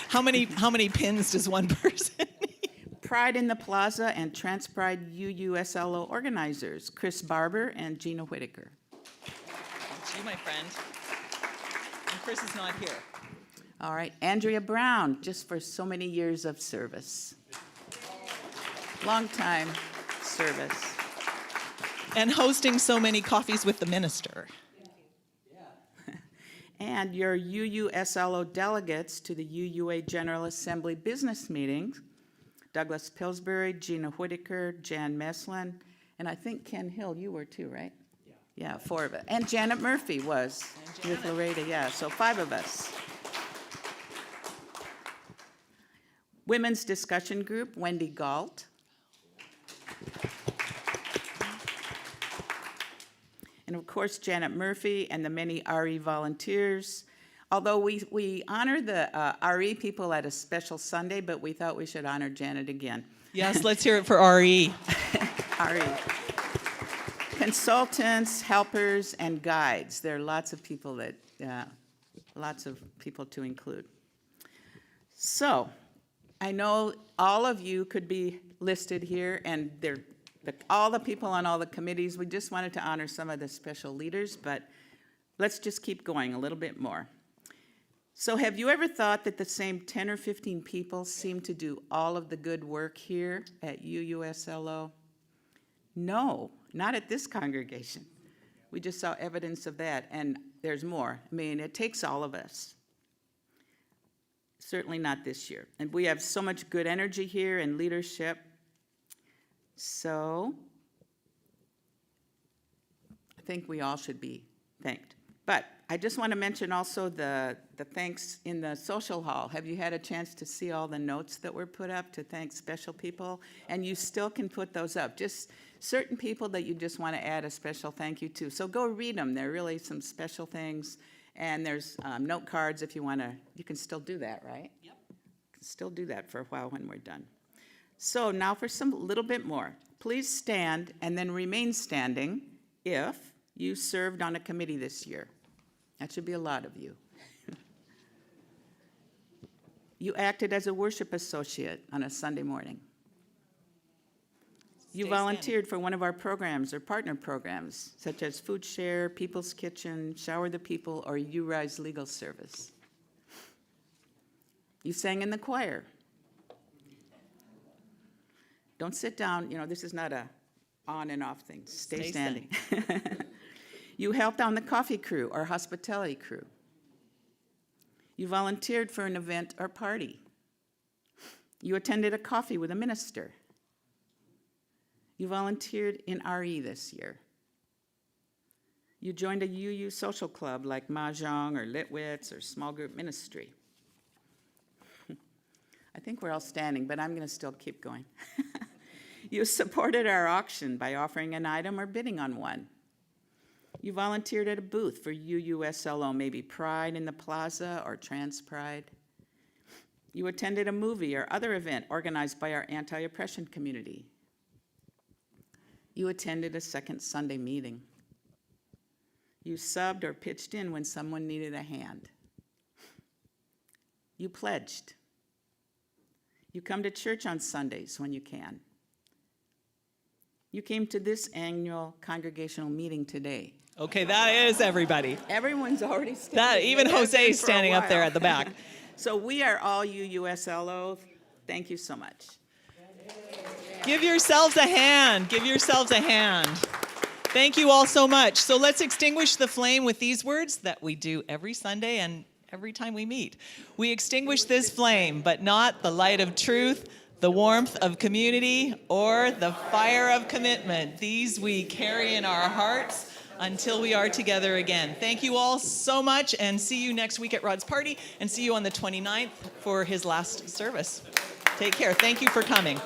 How many pins does one person need? Pride in the Plaza and TransPride UUSLO organizers, Chris Barber and Gina Whitaker. That's you, my friend. And Chris is not here. All right, Andrea Brown, just for so many years of service. Long time service. And hosting so many coffees with the minister. And your UUSLO delegates to the UUA General Assembly business meetings, Douglas Pillsbury, Gina Whitaker, Jan Meslin, and I think Ken Hill, you were too, right? Yeah, 4 of us. And Janet Murphy was with Loretta, yeah, so 5 of us. Women's Discussion Group, Wendy Galt. And of course, Janet Murphy and the many RE volunteers. Although we honor the RE people at a special Sunday, but we thought we should honor Janet again. Yes, let's hear it for RE. RE. Consultants, helpers, and guides. There are lots of people to include. So, I know all of you could be listed here, and all the people on all the committees. We just wanted to honor some of the special leaders, but let's just keep going a little bit more. So have you ever thought that the same 10 or 15 people seem to do all of the good work here at UUSLO? No, not at this congregation. We just saw evidence of that, and there's more. I mean, it takes all of us. Certainly not this year. And we have so much good energy here and leadership. So I think we all should be thanked. But I just want to mention also the thanks in the social hall. Have you had a chance to see all the notes that were put up to thank special people? And you still can put those up. Just certain people that you just want to add a special thank you to. So go read them. They're really some special things. And there's note cards if you want to. You can still do that, right? Yep. You can still do that for a while when we're done. So now for some little bit more. Please stand and then remain standing if you served on a committee this year. That should be a lot of you. You acted as a worship associate on a Sunday morning. You Stay volunteered for one of our programs or partner programs, such as Food Share, People's Kitchen, Shower the People, or You Rise Legal Service. You sang in the choir. Don't sit down, this is not a on and off thing. Stay standing. You helped on the coffee crew or hospitality crew. You volunteered for an event or party. You attended a coffee with a minister. You volunteered in RE this year. You joined a UU social club like Mahjong or Litwits or small group ministry. I think we're all standing, but I'm going to still keep going. You supported our auction by offering an item or bidding on one. You volunteered at a booth for UUSLO, maybe Pride in the Plaza or Trans Pride. You attended a movie or other event organized by our anti-oppression community. You attended a second Sunday meeting. You subbed or pitched in when someone needed a hand. You pledged. You come to church on Sundays when you can. You came to this annual congregational meeting today. Okay, that is everybody. Everyone's already standing. That even They have Jose been is for a standing up there while. at the back. So we are all UUSLO. Thank you so much. Give yourselves a hand. Give yourselves a hand. Thank you all so much. So let's extinguish the flame with these words that we do every Sunday and every time we meet. We extinguish this flame, but not the light of truth, the warmth of community, or the fire of commitment. These we carry in our hearts until we are together again. Thank you all so much, and see you next week at Rod's party, and see you on the 29th for his last service. Take care. Thank you for coming.